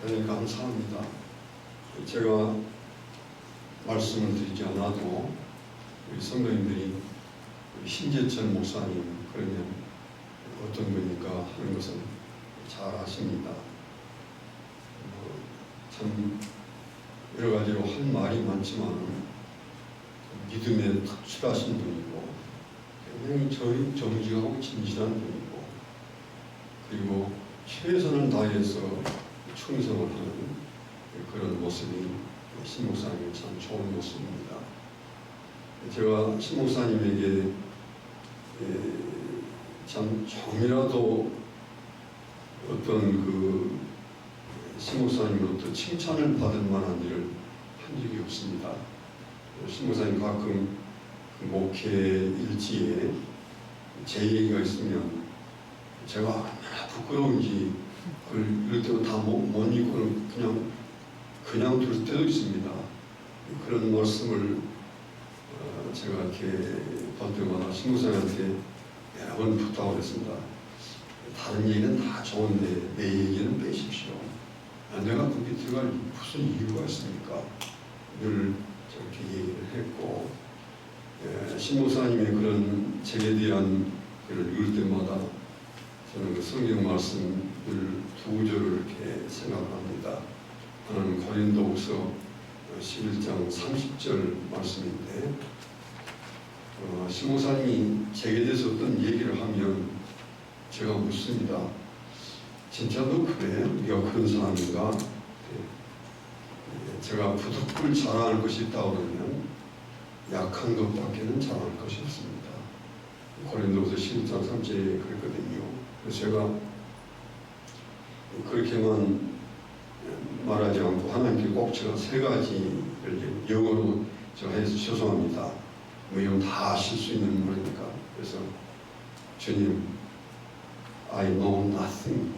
대단히 감사합니다. 제가 말씀을 드리지 않아도 우리 성도님들이 우리 신재철 목사님 그러면 어떤 분인가 하는 것은 잘 아십니다. 참 여러 가지로 할 말이 많지만 믿음에 탁출하신 분이고 굉장히 정직하고 진실한 분이고 그리고 최선을 다해서 충성을 하는 그런 모습이 신 목사님의 참 좋은 모습입니다. 제가 신 목사님에게 참 조금이라도 어떤 신 목사님으로부터 칭찬을 받을 만한 일을 한 적이 없습니다. 신 목사님 가끔 목회 일지에 제 얘기가 있으면 제가 얼마나 부끄러운지 그걸 이럴 때도 다 못 읽고 그냥 둘 때도 있습니다. 그런 말씀을 제가 이렇게 볼 때마다 신 목사님한테 여러 번 부탁을 했습니다. 다른 얘기는 다 좋은데 내 얘기는 빼십시오. 내가 거기 들어갈 무슨 이유가 있습니까? 늘 저렇게 얘기를 했고 신 목사님의 그런 제에 대한 글을 읽을 때마다 저는 그 성경 말씀을 두 구절을 이렇게 생각합니다. 하나는 고린도후서 11장 30절 말씀인데 신 목사님이 제게 대해서 어떤 얘기를 하면 제가 묻습니다. 진짜 너 그래? 네가 그런 사람인가? 제가 부득불 자랑할 것이 있다고 그러면 약한 것밖에는 자랑할 것이 없습니다. 고린도후서 11장 3절에 그랬거든요. 그래서 제가 그렇게만 말하지 않고 하나님께 꼭 제가 세 가지를 영어로 제가 해서 죄송합니다. 이건 다 아실 수 있는 말이니까. 그래서 주님, I know nothing.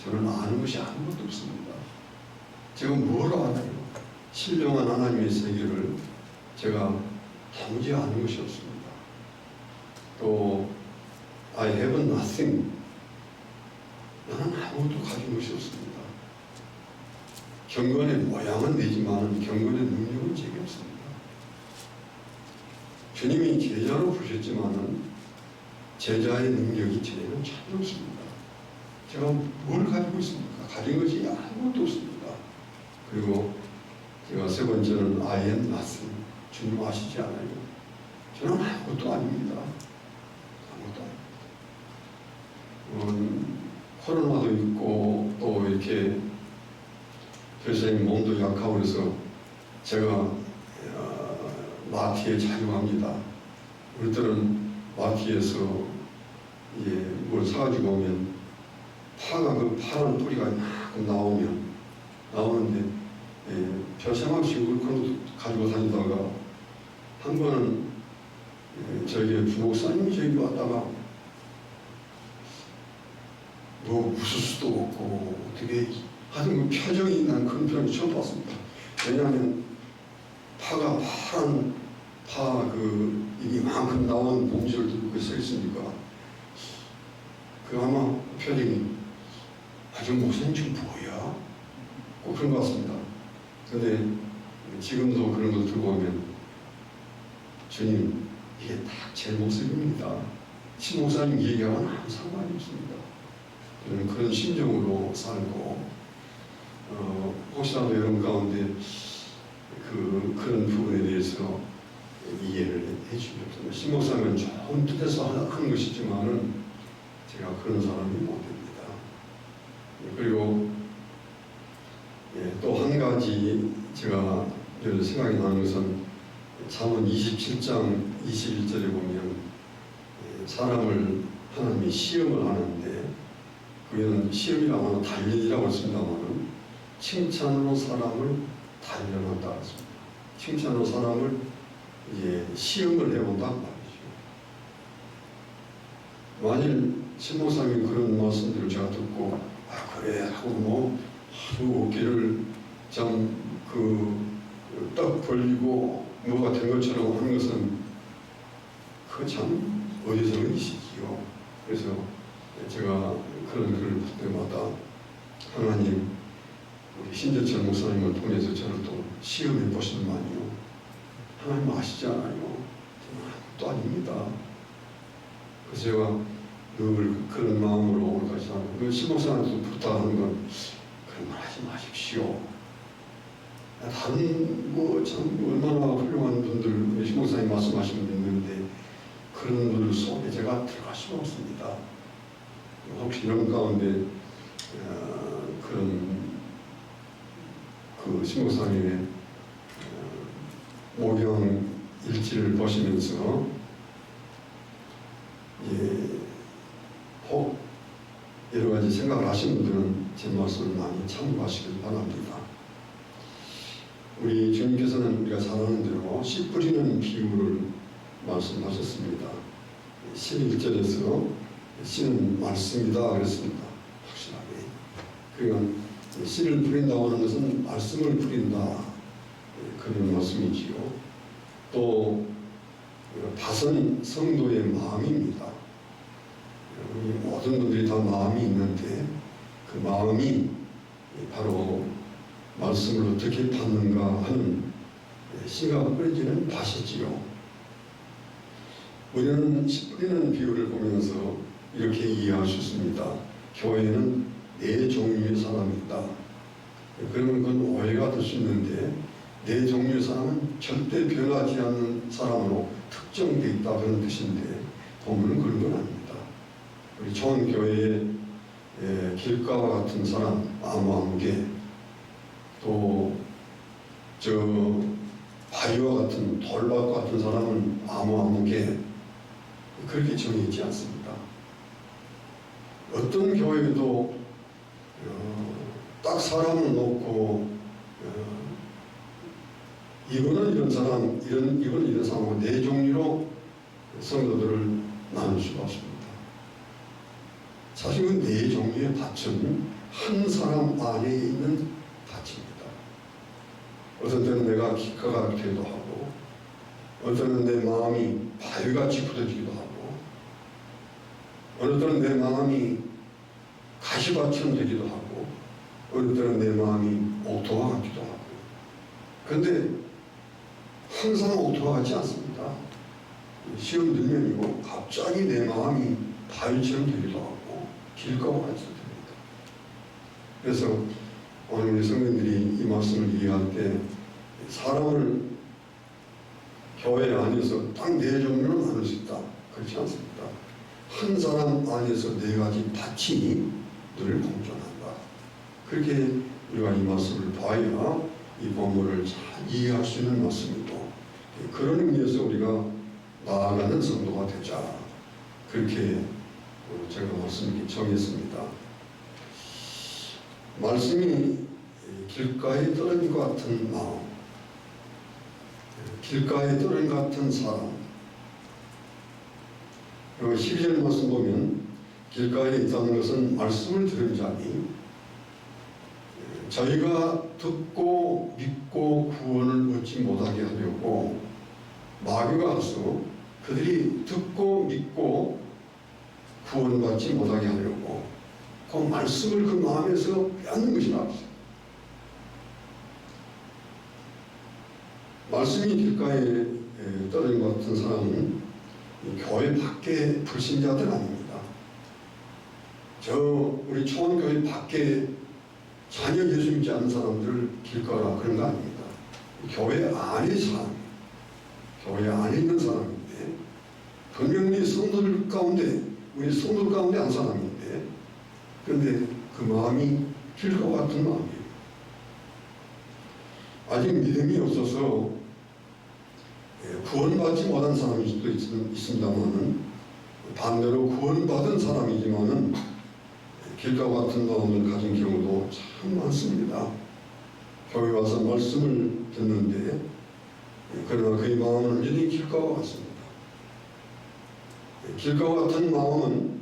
저는 아는 것이 아무것도 없습니다. 제가 뭘 알아요? 신령한 하나님의 세계를 제가 도무지 아는 것이 없습니다. 또 I have nothing. 나는 아무것도 가진 것이 없습니다. 경건의 모양은 되지만 경건의 능력은 제게 없습니다. 주님이 제자로 부르셨지만 제자의 능력이 제게는 전혀 없습니다. 제가 뭘 가지고 있습니까? 가진 것이 아무것도 없습니다. 그리고 제가 세 번째는 I am nothing. 주님 아시지 않아요? 저는 아무것도 아닙니다. 아무것도 아닙니다. 코로나도 있고 또 이렇게 교수님 몸도 약하고 그래서 제가 마트에 자유합니다. 어릴 때는 마트에서 뭘 사가지고 오면 파가 그 파란 뿌리가 이만큼 나오는데 별생 없이 그런 것도 가지고 다니다가 한 번은 저기 부목사님이 저기 왔다가 뭐 웃을 수도 없고 어떻게 하여튼 그 표정이 난 그런 표정을 처음 봤습니다. 왜냐하면 파가 파란 이만큼 나온 봉지를 들고 서 있으니까 아마 표정이 저 목사님 지금 뭐야? 꼭 그런 것 같습니다. 근데 지금도 그런 걸 들고 오면 주님 이게 딱 제 모습입니다. 신 목사님 얘기하고는 아무 상관이 없습니다. 저는 그런 심정으로 살고 혹시라도 여러분 가운데 그런 부분에 대해서 이해를 해주셨습니다. 신 목사님은 좋은 뜻에서 하는 것이지만은 제가 그런 사람이 못 됩니다. 그리고 또 한 가지 제가 생각이 나는 것은 잠언 27장 21절에 보면 사람을 하나님이 시험을 하는데 그는 시험이라고 하는 단련이라고 했습니다만 칭찬으로 사람을 단련한다 했습니다. 칭찬으로 사람을 시험을 해본다는 말이죠. 만일 신목사님이 그런 말씀들을 제가 듣고 그래 하고 하루 어깨를 떡 벌리고 뭐가 된 것처럼 하는 것은 그 참 어리석은이시지요. 그래서 제가 그런 글을 볼 때마다 하나님 우리 신재철 목사님을 통해서 저를 또 시험해 보시더만요. 하나님 아시잖아요. 저는 아무것도 아닙니다. 그래서 제가 늘 그런 마음으로 오늘까지 하고, 그 신목사한테 부탁하는 건 그런 말 하지 마십시오. 다른 참 얼마나 훌륭한 분들, 우리 신목사님 말씀하시는 분 있는데 그런 분들 속에 제가 들어갈 수가 없습니다. 혹시 이런 가운데 그런 그 신목사님의 모경 일지를 보시면서 혹 여러 가지 생각을 하시는 분들은 제 말씀을 많이 참고하시길 바랍니다. 우리 주님께서는 우리가 잘 아는 대로 씨 뿌리는 비유를 말씀하셨습니다. 11절에서 씨는 말씀이다 그랬습니다. 확실하게. 그러니까 씨를 뿌린다고 하는 것은 말씀을 뿌린다, 그런 말씀이지요. 또 밭은 성도의 마음입니다. 우리 모든 분들이 다 마음이 있는데 그 마음이 바로 말씀을 어떻게 받는가 하는 씨가 뿌려지는 밭이지요. 우리는 씨 뿌리는 비유를 보면서 이렇게 이해할 수 있습니다. 교회는 네 종류의 사람이 있다. 그러면 그건 오해가 될 수 있는데, 네 종류의 사람은 절대 변하지 않는 사람으로 특정되어 있다 그런 뜻인데, 보면은 그런 건 아닙니다. 우리 좋은 교회의 길가와 같은 사람, 아무개, 또 바위와 같은 돌밭 같은 사람은 아무개, 그렇게 정해있지 않습니다. 어떤 교회도 딱 사람을 놓고 이거는 이런 사람, 이거는 이런 사람하고 네 종류로 성도들을 나눌 수가 없습니다. 사실 그 네 종류의 밭은 한 사람 안에 있는 밭입니다. 어떤 때는 내가 기가가 되기도 하고, 어떤 때는 내 마음이 바위같이 굳어지기도 하고, 어느 때는 내 마음이 가시밭처럼 되기도 하고, 어느 때는 내 마음이 옥토와 같기도 하고. 그런데 항상 옥토와 같지 않습니다. 시험 들면이고 갑자기 내 마음이 바위처럼 되기도 하고 길가와 같이 됩니다. 그래서 오늘 우리 성도들이 이 말씀을 이해할 때 사람을 교회 안에서 딱 네 종류로 나눌 수 있다, 그렇지 않습니다. 한 사람 안에서 네 가지 밭이 늘 공존한다. 그렇게 우리가 이 말씀을 봐야 이 본문을 잘 이해할 수 있는 말씀이고, 그런 의미에서 우리가 나아가는 성도가 되자, 그렇게 제가 말씀을 정했습니다. 말씀이 길가에 떨어진 것 같은 마음, 길가에 떨어진 것 같은 사람. 그리고 12절 말씀 보면 길가에 있다는 것은 말씀을 들은 자니 저희가 듣고 믿고 구원을 얻지 못하게 하려고 마귀가 와서 그들이 듣고 믿고 구원받지 못하게 하려고 그 말씀을 그 마음에서 빼앗는 것이라. 말씀이 길가에 떨어진 것 같은 사람은 교회 밖에 불신자들 아닙니다. 우리 초원교회 밖에 전혀 예수 믿지 않는 사람들을 길가라 그런 거 아닙니다. 교회 안의 사람, 교회 안에 있는 사람인데, 분명히 성도들 가운데, 우리 성도들 가운데 한 사람인데, 그런데 그 마음이 길가와 같은 마음이에요. 아직 믿음이 없어서 구원받지 못한 사람일 수도 있습니다만은, 반대로 구원받은 사람이지만은 길가와 같은 마음을 가진 경우도 참 많습니다. 교회 와서 말씀을 듣는데 그러나 그의 마음은 완전히 길가와 같습니다. 길가와 같은 마음은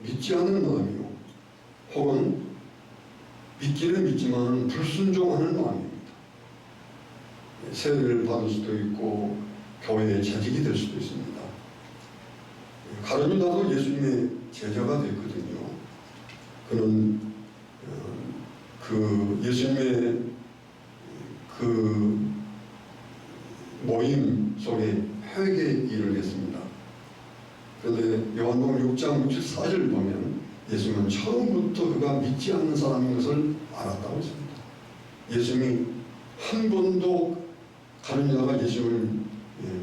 믿지 않는 마음이요, 혹은 믿기는 믿지만 불순종하는 마음입니다. 세례를 받을 수도 있고 교회에 재직이 될 수도 있습니다. 가룟 유다도 예수님의 제자가 됐거든요. 그는 그 예수님의 그 모임 속에 회개 일을 했습니다. 그런데 요한복음 6장 64절 보면 예수님은 처음부터 그가 믿지 않는 사람인 것을 알았다고 했습니다. 예수님이 한 번도 가는 자가 예수님을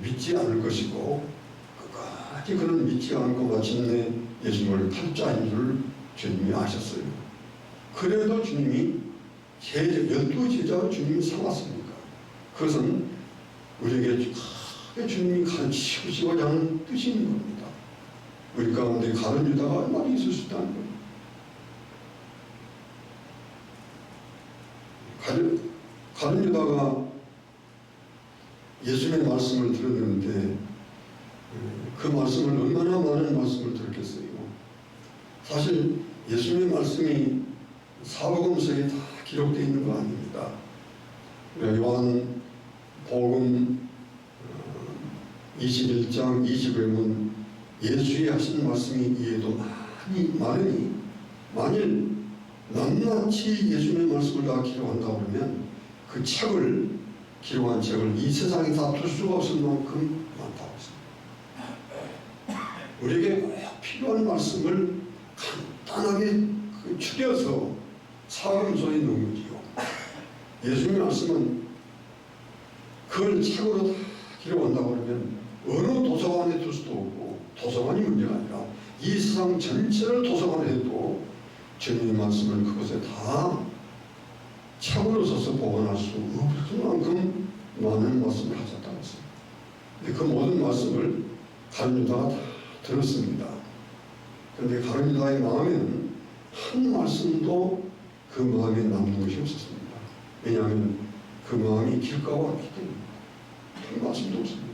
믿지 않을 것이고 끝까지 그는 믿지 않고 마침내 예수님을 팔자인 줄 주님이 아셨어요. 그래도 주님이 12제자를 주님이 삼았습니까? 그것은 우리에게 크게 주님이 가르치시고자 하는 뜻이 있는 겁니다. 우리 가운데 가룟 유다가 얼마나 있을 수 있다는 거예요. 가룟 유다가 예수님의 말씀을 들었는데 그 말씀을 얼마나 많은 말씀을 들었겠어요. 사실 예수님의 말씀이 사복음서에 다 기록되어 있는 거 아닙니다. 요한복음 21장 20에 보면 예수의 하신 말씀이 이에도 많으니 만일 낱낱이 예수님의 말씀을 다 기록한다 그러면 그 책을 기록한 책을 이 세상에 다 둘 수가 없을 만큼 많다고 했습니다. 우리에게 꼭 필요한 말씀을 간단하게 추려서 사복음서에 넣은 거지요. 예수님의 말씀은 그걸 책으로 다 기록한다고 그러면 어느 도서관에 둘 수도 없고 도서관이 문제가 아니라 이 세상 전체를 도서관에 해도 주님의 말씀을 그곳에 다 책으로 써서 보관할 수 없을 만큼 많은 말씀을 하셨다고 했습니다. 근데 그 모든 말씀을 가룟 유다가 다 들었습니다. 그런데 가룟 유다의 마음에는 한 말씀도 그 마음에 남는 것이 없었습니다. 왜냐하면 그 마음이 길가와 같기 때문에 한 말씀도 없습니다.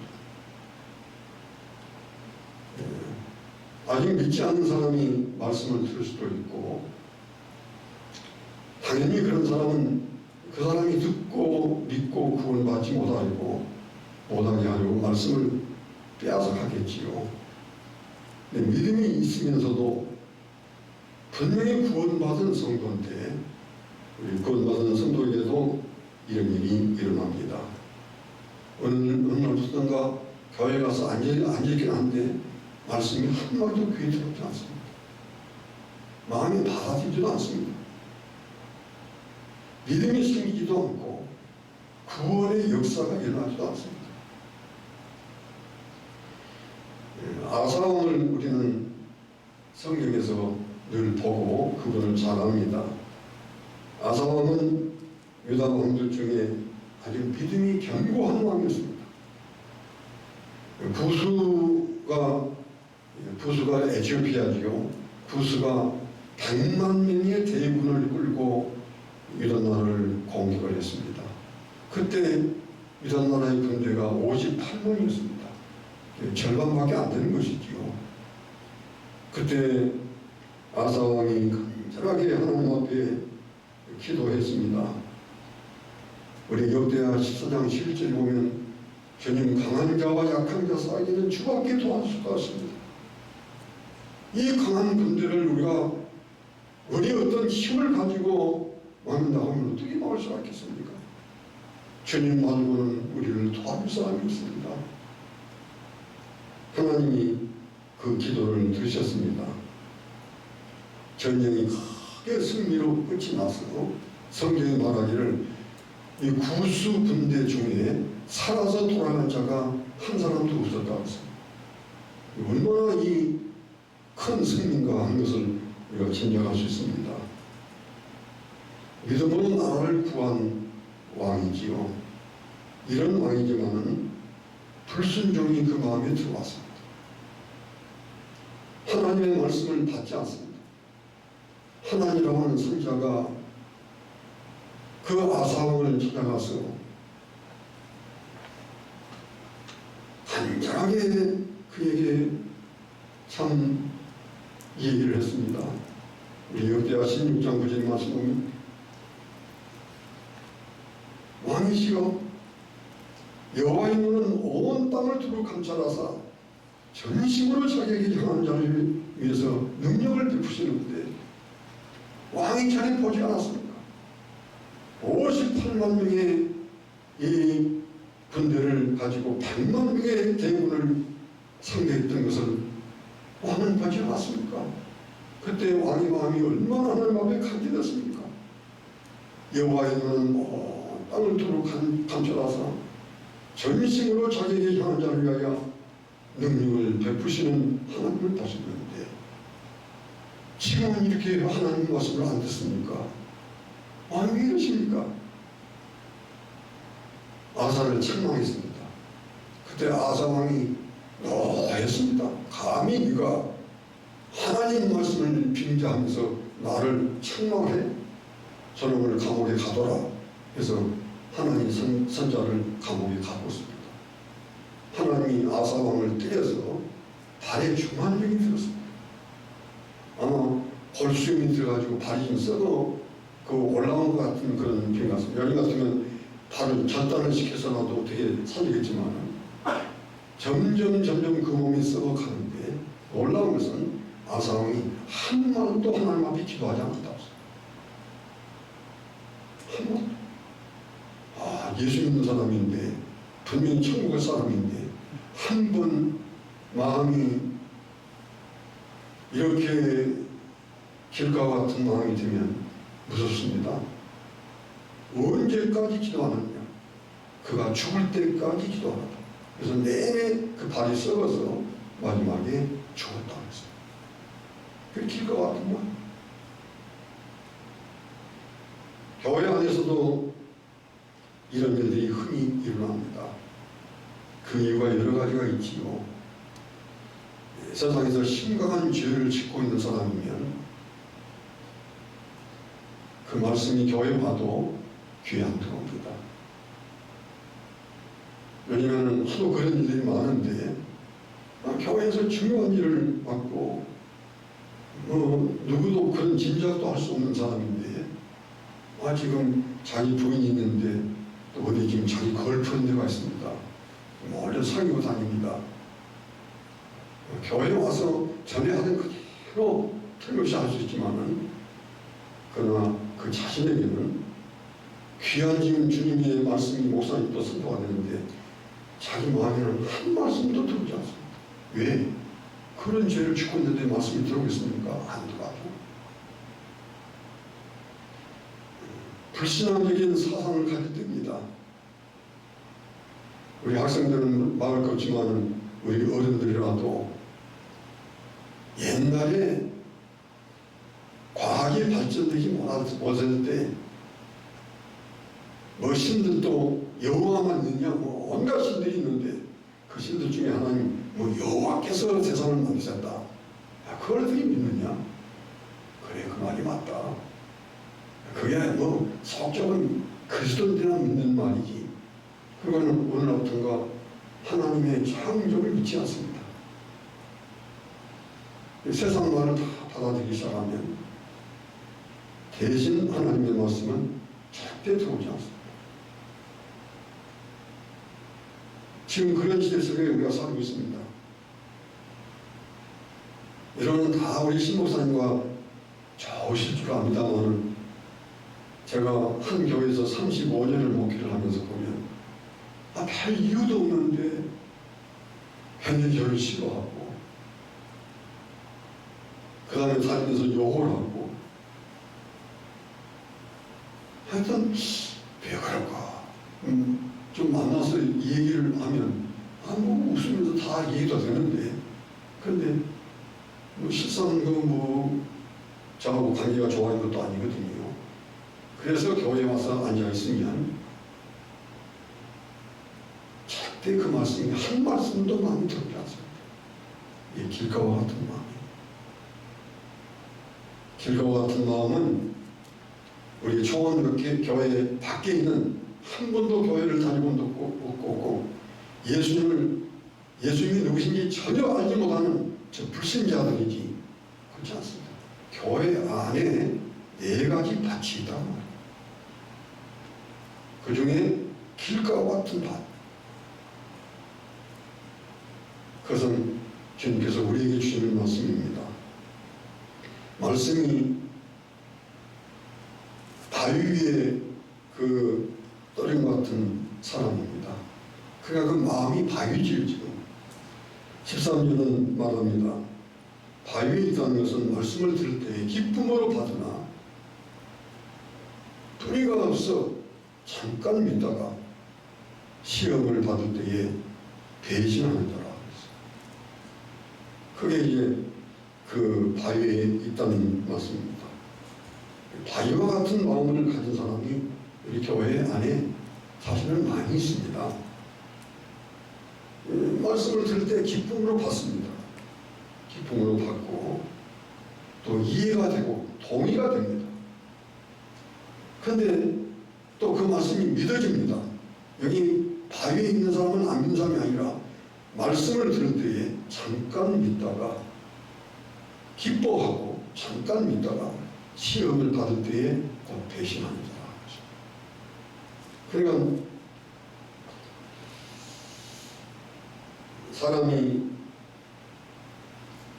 아직 믿지 않는 사람이 말씀을 들을 수도 있고 당연히 그런 사람은 그 사람이 듣고 믿고 구원받지 못하게 하려고 말씀을 빼앗아 가겠지요. 믿음이 있으면서도 분명히 구원받은 성도인데 우리 구원받은 성도에게도 이런 일이 일어납니다. 어느 날부터인가 교회 가서 앉아있긴 한데 말씀이 한마디도 귀에 들어오지 않습니다. 마음이 받아들이지도 않습니다. 믿음이 생기지도 않고 구원의 역사가 일어나지도 않습니다. 아사왕을 우리는 성경에서 늘 보고 그분을 잘 압니다. 아사왕은 유다 왕들 중에 아주 믿음이 견고한 왕이었습니다. 부수가 에티오피아지요. 부수가 100만 명의 대군을 끌고 유다 나라를 공격을 했습니다. 그때 유다 나라의 군대가 58만이었습니다. 절반밖에 안 되는 것이지요. 그때 아사 왕이 간절하게 하나님 앞에 기도했습니다. 우리 역대하 14장 11절 보면 주님 강한 자와 약한 자 사이에는 주밖에 도와줄 수가 없습니다. 이 강한 군대를 우리가 우리 어떤 힘을 가지고 막는다 하면 어떻게 막을 수가 있겠습니까? 주님 말고는 우리를 도와줄 사람이 없습니다. 하나님이 그 기도를 들으셨습니다. 전쟁이 크게 승리로 끝이 나서 성경에 말하기를 이 구수 군대 중에 살아서 돌아간 자가 한 사람도 없었다고 했습니다. 얼마나 이 큰 승리인가 하는 것을 우리가 짐작할 수 있습니다. 믿음으로 나라를 구한 왕이지요. 이런 왕이지만은 불순종이 그 마음에 들어왔습니다. 하나님의 말씀을 받지 않습니다. 하나님이라고 하는 선자가 그 아사왕을 찾아가서 간절하게 그에게 참 얘기를 했습니다. 우리 역대하 16장 9절 말씀 보면 왕이시여 여호와의 눈은 온 땅을 두루 감찰하사 전심으로 자기에게 향한 자를 위해서 능력을 베푸시는데 왕이 전에 보지 않았습니까? 58만 명의 이 군대를 가지고 100만 명의 대군을 상대했던 것을 왕은 보지 않았습니까? 그때 왕의 마음이 얼마나 하나님 앞에 간절했습니까? 여호와의 눈은 땅을 두루 감춰라서 전심으로 자기에게 향한 자를 위하여 능력을 베푸시는 하나님을 보셨는데 지금은 이렇게 하나님 말씀을 안 듣습니까? 왕이 왜 이러십니까? 아사를 책망했습니다. 그때 아사 왕이 노했습니다. 감히 네가 하나님 말씀을 빙자하면서 나를 책망해? 저놈을 감옥에 가둬라. 그래서 하나님 선자를 감옥에 가뒀습니다. 하나님이 아사 왕을 때려서 발에 중환병이 들었습니다. 아마 골수염이 들어가지고 발이 좀 썩어 그 올라온 것 같은 그런 병이 같습니다. 여기 같으면 발을 절단을 시켜서라도 어떻게 살리겠지만 점점 그 몸이 썩어가는데 놀라운 것은 아사 왕이 한 말도 하나님 앞에 기도하지 않았다고 했어요. 한 말. 예수 믿는 사람인데 분명히 천국의 사람인데 한 번 마음이 이렇게 길가와 같은 마음이 되면 무섭습니다. 언제까지 기도하느냐? 그가 죽을 때까지 기도하다. 그래서 내내 그 발이 썩어서 마지막에 죽었다고 했어요. 그 길가와 같은 마음. 교회 안에서도 이런 일들이 흔히 일어납니다. 그 이유가 여러 가지가 있지요. 세상에서 심각한 죄를 짓고 있는 사람이면 그 말씀이 교회에 와도 귀에 안 들어옵니다. 왜냐하면 하도 그런 일들이 많은데 교회에서 중요한 일을 맡고 누구도 그런 짐작도 할 수 없는 사람인데 지금 자기 부인이 있는데 또 어디 지금 자기 걸프한 데가 있습니다. 몰래 사귀고 다닙니다. 교회에 와서 전에 하던 그대로 틀림없이 할 수 있지만은 그러나 그 자신에게는 귀한 지금 주님의 말씀이 목사님 또 선포가 되는데 자기 마음에는 한 말씀도 들어오지 않습니다. 왜? 그런 죄를 짓고 있는데 말씀이 들어오겠습니까? 안 들어가죠. 불신앙적인 사상을 가질 때입니다. 우리 학생들은 말할 것 없지만 우리 어른들이라도 옛날에 과학이 발전되지 못할 때 뭐 신들도 여호와만 있느냐고 온갖 신들이 있는데 그 신들 중에 하나는 뭐 여호와께서 세상을 만드셨다. 그걸 어떻게 믿느냐? 그래, 그 말이 맞다. 그게 뭐 속적은 그리스도인들만 믿는 말이지. 그거는 오늘부터가 하나님의 창조를 믿지 않습니다. 세상 말을 다 받아들이기 시작하면 대신 하나님의 말씀은 절대 들어오지 않습니다. 지금 그런 시대 속에 우리가 살고 있습니다. 이런 다 우리 신목사님과 좋으실 줄 압니다만 제가 한 교회에서 35년을 목회를 하면서 보면 별 이유도 없는데 현대 교회를 싫어하고 그 다음에 다니면서 욕을 하고 하여튼 왜 그럴까? 좀 만나서 이 얘기를 하면 뭐 웃으면서 다 얘기도 되는데 그런데 뭐 실상 저하고 관계가 좋아하는 것도 아니거든요. 그래서 교회에 와서 앉아있으면 절대 그 말씀이 한 말씀도 마음에 들지 않습니다. 이 길가와 같은 마음이. 길가와 같은 마음은 우리 초원교회 밖에 있는 한 번도 교회를 다니본 적도 없고 예수님이 누구신지 전혀 알지 못하는 저 불신자들이지 그렇지 않습니다. 교회 안에 4가지 밭이 있다. 그 중에 길가와 같은 밭. 그것은 주님께서 우리에게 주시는 말씀입니다. 말씀이 바위 위에 토림 같은 사람입니다. 그러니까 그 마음이 바위질 지금 13절은 말합니다. 바위에 있다는 것은 말씀을 들을 때 기쁨으로 받으나 뿌리가 없어 잠깐 믿다가 시험을 받을 때에 배신하는 자라. 그게 이제 그 바위에 있다는 말씀입니다. 바위와 같은 마음을 가진 사람이 우리 교회 안에 사실은 많이 있습니다. 말씀을 들을 때 기쁨으로 받습니다. 기쁨으로 받고 또 이해가 되고 동의가 됩니다. 그런데 또 그 말씀이 믿어집니다. 여기 바위에 있는 사람은 안 믿는 사람이 아니라 말씀을 들을 때에 잠깐 믿다가 기뻐하고 잠깐 믿다가 시험을 받을 때에 곧 배신하는 자라. 그러니까 사람이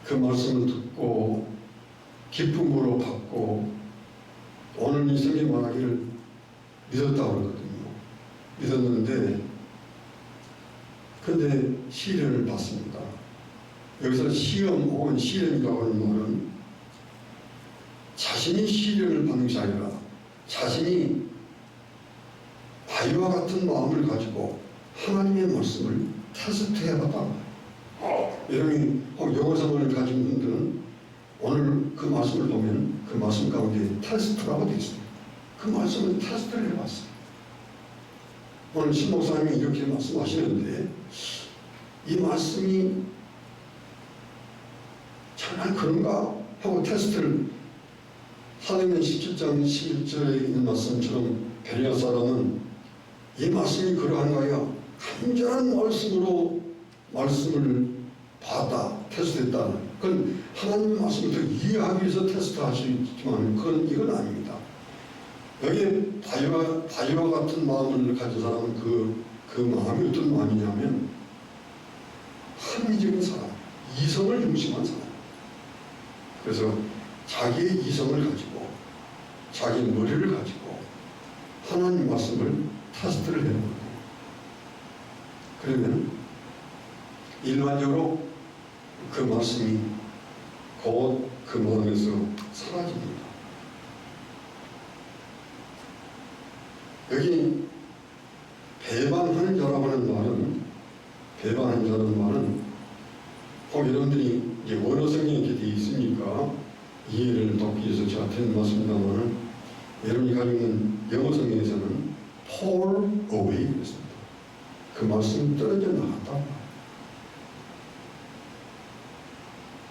그 말씀을 듣고 기쁨으로 받고 오늘 이 성경 말하기를 믿었다고 그러거든요. 믿었는데 근데 시련을 받습니다. 여기서 시험 혹은 시련이라고 하는 말은 자신이 시련을 받는 것이 아니라 자신이 바위와 같은 마음을 가지고 하나님의 말씀을 테스트해봤다. 여러분이 영어성을 가진 분들은 오늘 그 말씀을 보면 그 말씀 가운데 테스트라고 되어 있습니다. 그 말씀을 테스트를 해봤어요. 오늘 신 목사님이 이렇게 말씀하시는데 이 말씀이 정말 그런가 하고 테스트를 사도행전 17장 11절에 있는 말씀처럼 베레아 사람은 이 말씀이 그러한가요? 간절한 말씀으로 말씀을 받아 테스트했다. 그건 하나님의 말씀을 더 이해하기 위해서 테스트할 수 있지만 이건 아닙니다. 여기에 바위와 같은 마음을 가진 사람은 그 마음이 어떤 마음이냐면 합리적인 사람, 이성을 중심한 사람. 그래서 자기의 이성을 가지고 자기 머리를 가지고 하나님 말씀을 테스트를 해는 거예요. 그러면 일반적으로 그 말씀이 곧 그 마음에서 사라집니다. 여기 배반하는 자라고 하는 말은 여러분들이 이제 원어 성경이 이렇게 되어 있으니까 이해를 돕기 위해서 제가 드린 말씀입니다만 여러분이 가지고 있는 영어 성경에서는 fall away 그랬습니다. 그 말씀이 떨어져 나갔다.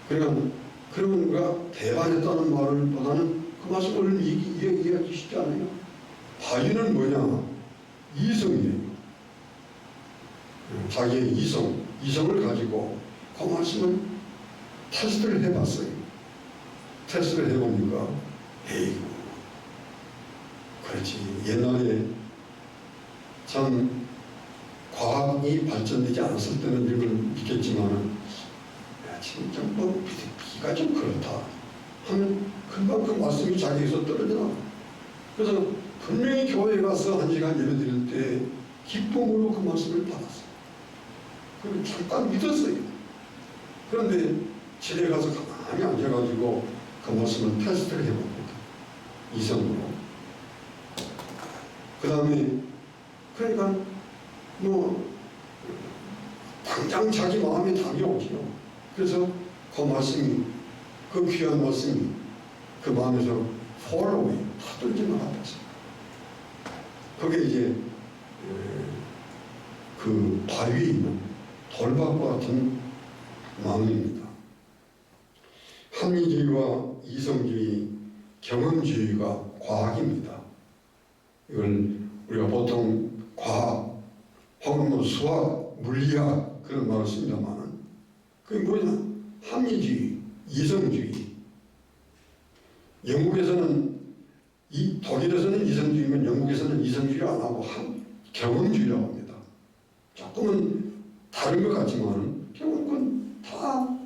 그러면 우리가 배반했다는 말을 보다는 그 말씀을 이해하기 쉽지 않아요. 바위는 뭐냐? 이성이에요. 자기의 이성을 가지고 그 말씀을 테스트를 해봤어요. 테스트를 해보니까 에이구 그렇지. 옛날에 참 과학이 발전되지 않았을 때는 이걸 믿겠지만 지금 좀 비가 좀 그렇다 하면 금방 그 말씀이 자기에서 떨어져. 그래서 분명히 교회에 가서 한 시간 예배 드릴 때 기쁨으로 그 말씀을 받았어요. 그리고 잠깐 믿었어요. 그런데 집에 가서 가만히 앉아가지고 그 말씀을 테스트를 해봅니다. 이성으로. 그 다음에 그러니까 당장 자기 마음에 답이 오지요. 그래서 그 말씀이 그 귀한 말씀이 그 마음에서 fall away 다 떨어져 나갔다. 그게 이제 그 바위에 있는 돌박과 같은 마음입니다. 합리주의와 이성주의, 경험주의가 과학입니다. 이걸 우리가 보통 과학 혹은 수학, 물리학 그런 말을 씁니다만 그게 뭐냐? 합리주의, 이성주의. 독일에서는 이성주의면 영국에서는 이성주의 안 하고 경험주의라고 합니다. 조금은 다른 것 같지만 결국은 다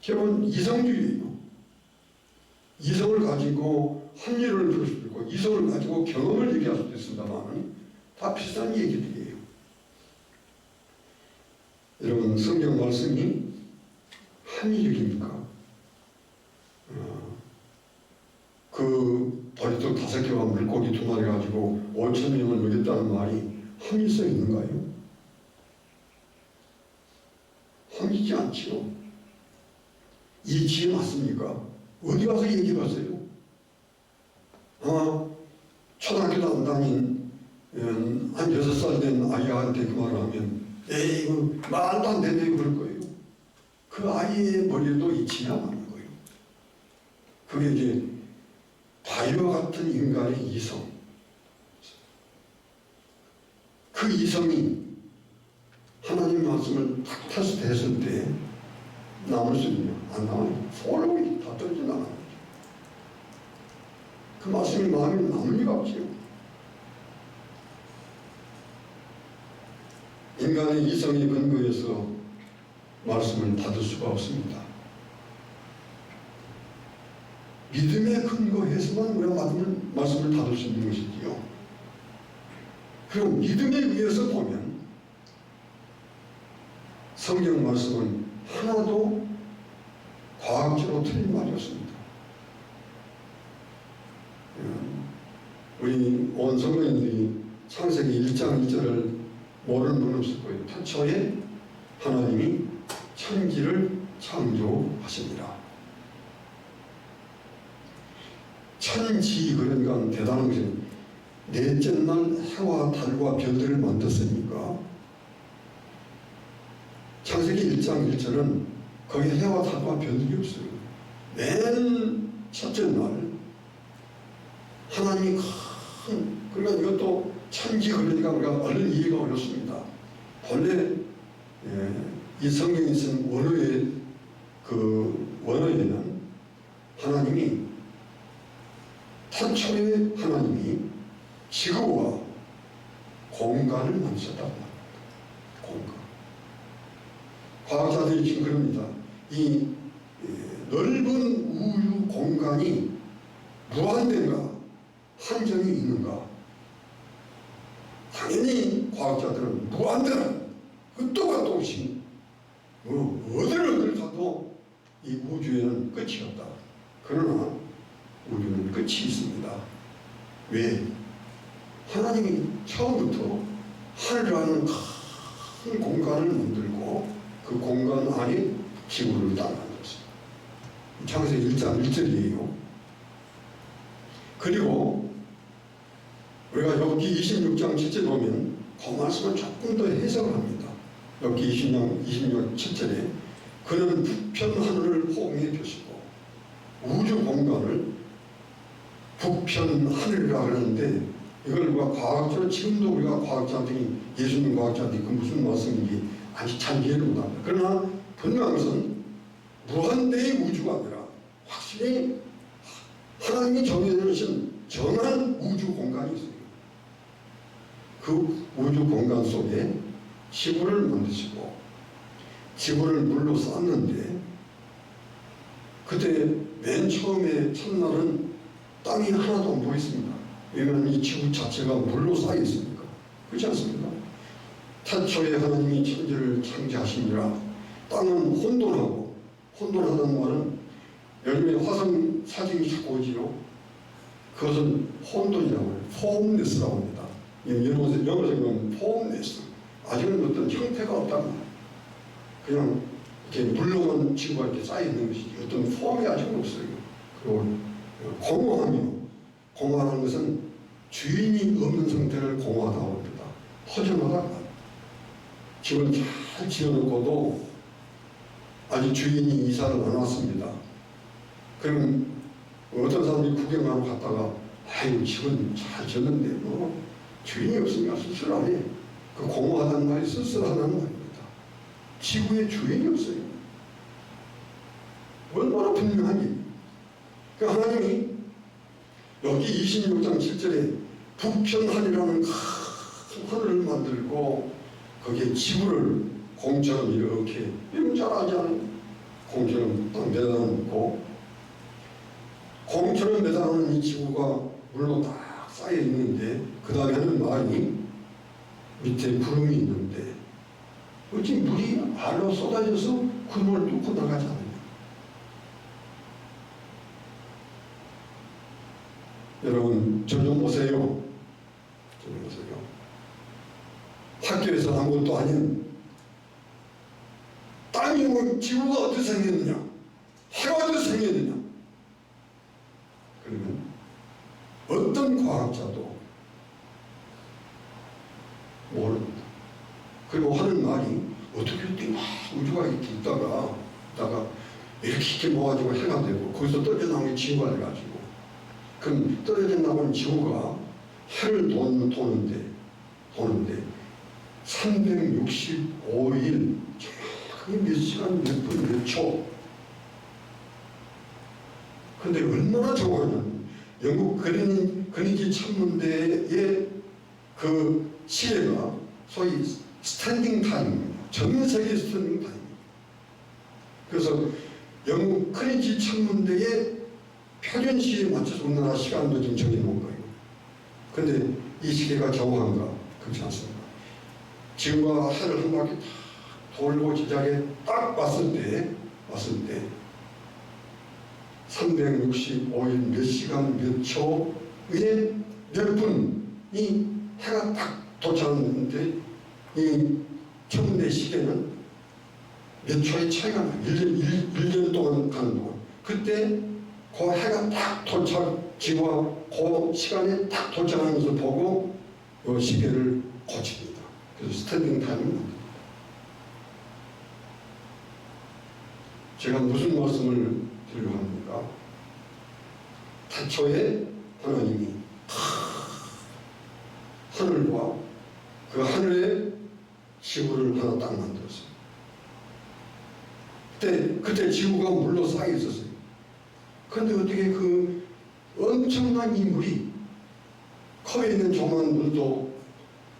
이성주의예요. 이성을 가지고 합리를 풀 수도 있고 이성을 가지고 경험을 얘기할 수도 있습니다만 다 비슷한 얘기들이에요. 여러분, 성경 말씀이 합리적입니까? 그 보리떡 5개와 물고기 2마리 가지고 5,000명을 먹였다는 말이 합리성 있는가요? 합리지 않지요. 이 지혜 맞습니까? 어디 가서 얘기해봤어요? 초등학교도 안 다닌 한 6살 된 아이한테 그 말을 하면 에이 이거 말도 안 되네 그럴 거예요. 그 아이의 머리에도 이 지혜가 맞는 거예요. 그게 이제 바위와 같은 인간의 이성. 그 이성이 하나님 말씀을 탁 타서 대했을 때 나올 수 있냐? 안 나와요. 소름이 다 떨어져 나가는 거죠. 그 말씀이 마음에 남을 리가 없지요. 인간의 이성의 근거에서 말씀을 받을 수가 없습니다. 믿음의 근거에서만 우리가 말씀을 받을 수 있는 것이지요. 그리고 믿음에 의해서 보면 성경 말씀은 하나도 과학적으로 틀린 말이 없습니다. 우리 온 성도인들이 창세기 1장 1절을 모르는 분 없을 거예요. 태초에 하나님이 천지를 창조하십니다. 천지 그러니까 대단한 것은 넷째 날 해와 달과 별들을 만들었으니까 창세기 1장 1절은 거기 해와 달과 별들이 없어요. 맨 첫째 날 하나님이 그러니까 이것도 천지 그러니까 우리가 얼른 이해가 어렵습니다. 본래 이 성경에 쓴 원어의 그 원어에는 하나님이 태초에 하나님이 지구와 공간을 만드셨다고 합니다. 공간. 과학자들이 지금 그럽니다. 이 넓은 우주 공간이 무한된가 한정이 있는가? 당연히 과학자들은 무한대는 끝도 끝도 없이 어디를 가도 이 우주에는 끝이 없다. 그러나 우주는 끝이 있습니다. 왜? 하나님이 처음부터 하늘이라는 큰 공간을 만들고 그 공간 안에 지구를 딱 만들었어요. 창세기 1장 1절이에요. 그리고 우리가 욥기 26장 7절 보면 그 말씀을 조금 더 해석을 합니다. 욥기 26장 7절에 그는 북편 하늘을 호응해 펴시고 우주 공간을 북편 하늘이라 그러는데 이걸 우리가 과학적으로 지금도 우리가 과학자들이 예수님 과학자들이 그 무슨 말씀인지 아직 잘 이해를 못합니다. 그러나 분명한 것은 무한대의 우주가 아니라 확실히 하나님이 정해놓으신 정한 우주 공간이 있어요. 그 우주 공간 속에 지구를 만드시고 지구를 물로 쌓았는데 그때 맨 처음에 첫날은 땅이 하나도 안 보였습니다. 왜냐하면 이 지구 자체가 물로 쌓여 있으니까. 그렇지 않습니까? 태초에 하나님이 천지를 창조하시니라. 땅은 혼돈하고, 혼돈하다는 말은 요즘에 화성 사진이 자꾸 오지요. 그것은 혼돈이라고 해요. 폼네스라고 합니다. 영어적으로는 폼네스. 아직은 어떤 형태가 없다는 말이에요. 그냥 이렇게 물로만 지구가 이렇게 쌓여 있는 것이지 어떤 폼이 아직은 없어요. 그리고 공허하며, 공허하는 것은 주인이 없는 상태를 공허하다고 합니다. 허전하다. 집을 잘 지어놓고도 아직 주인이 이사를 안 왔습니다. 그럼 어떤 사람이 구경하러 갔다가 아이고 집은 잘 지었는데 뭐 주인이 없으니까 쓸쓸하네. 그 공허하다는 말이 쓸쓸하다는 말입니다. 지구에 주인이 없어요. 얼마나 분명하니. 그 하나님이 여기 26장 7절에 북편하늘이라는 큰 하늘을 만들고 거기에 지구를 공처럼 이렇게 잘 않은 공처럼 딱 매달아놓고 공처럼 매달아놓은 이 지구가 물로 딱 쌓여 있는데 그 다음에 하는 말이 밑에 구름이 있는데 어찌 물이 알로 쏟아져서 구름을 뚫고 나가지 않느냐. 여러분 저 좀 보세요. 저 좀 보세요. 학교에서 아무것도 아닌 땅이 뭐 지구가 어떻게 생겼느냐, 해가 어떻게 생겼느냐. 그러면 어떤 과학자도 모릅니다. 그리고 하는 말이 어떻게 막 우주가 이렇게 있다가 이렇게 모아지고 해가 되고 거기서 떨어져 나온 게 지구가 돼가지고, 그럼 떨어져 나온 지구가 해를 도는데 365일 정확하게 몇 시간 몇 분 몇 초. 근데 얼마나 정확하냐면 영국 그린위치 천문대의 그 시계가 소위 스탠딩 타임입니다. 전 세계 스탠딩 타임입니다. 그래서 영국 그린위치 천문대의 표준 시에 맞춰서 우리나라 시간도 지금 정해놓은 거예요. 근데 이 시계가 정확한가? 그렇지 않습니다. 지구가 해를 한 바퀴 다 돌고 제자리에 딱 왔을 때 365일 몇 시간 몇 초에 몇 분이 해가 딱 도착하는데, 이 천문대 시계는 몇 초의 차이가 나요. 1년 동안 가는 동안. 그때 그 해가 딱 지구가 그 시간에 딱 도착하는 것을 보고 이 시계를 고칩니다. 그래서 스탠딩 타임을 만듭니다. 제가 무슨 말씀을 드리려고 합니까? 태초에 하나님이 하늘과 그 하늘에 지구를 하나 딱 만들었어요. 그때 지구가 물로 쌓여 있었어요. 그런데 어떻게 그 엄청난 이 물이 컵에 있는 조그만 물도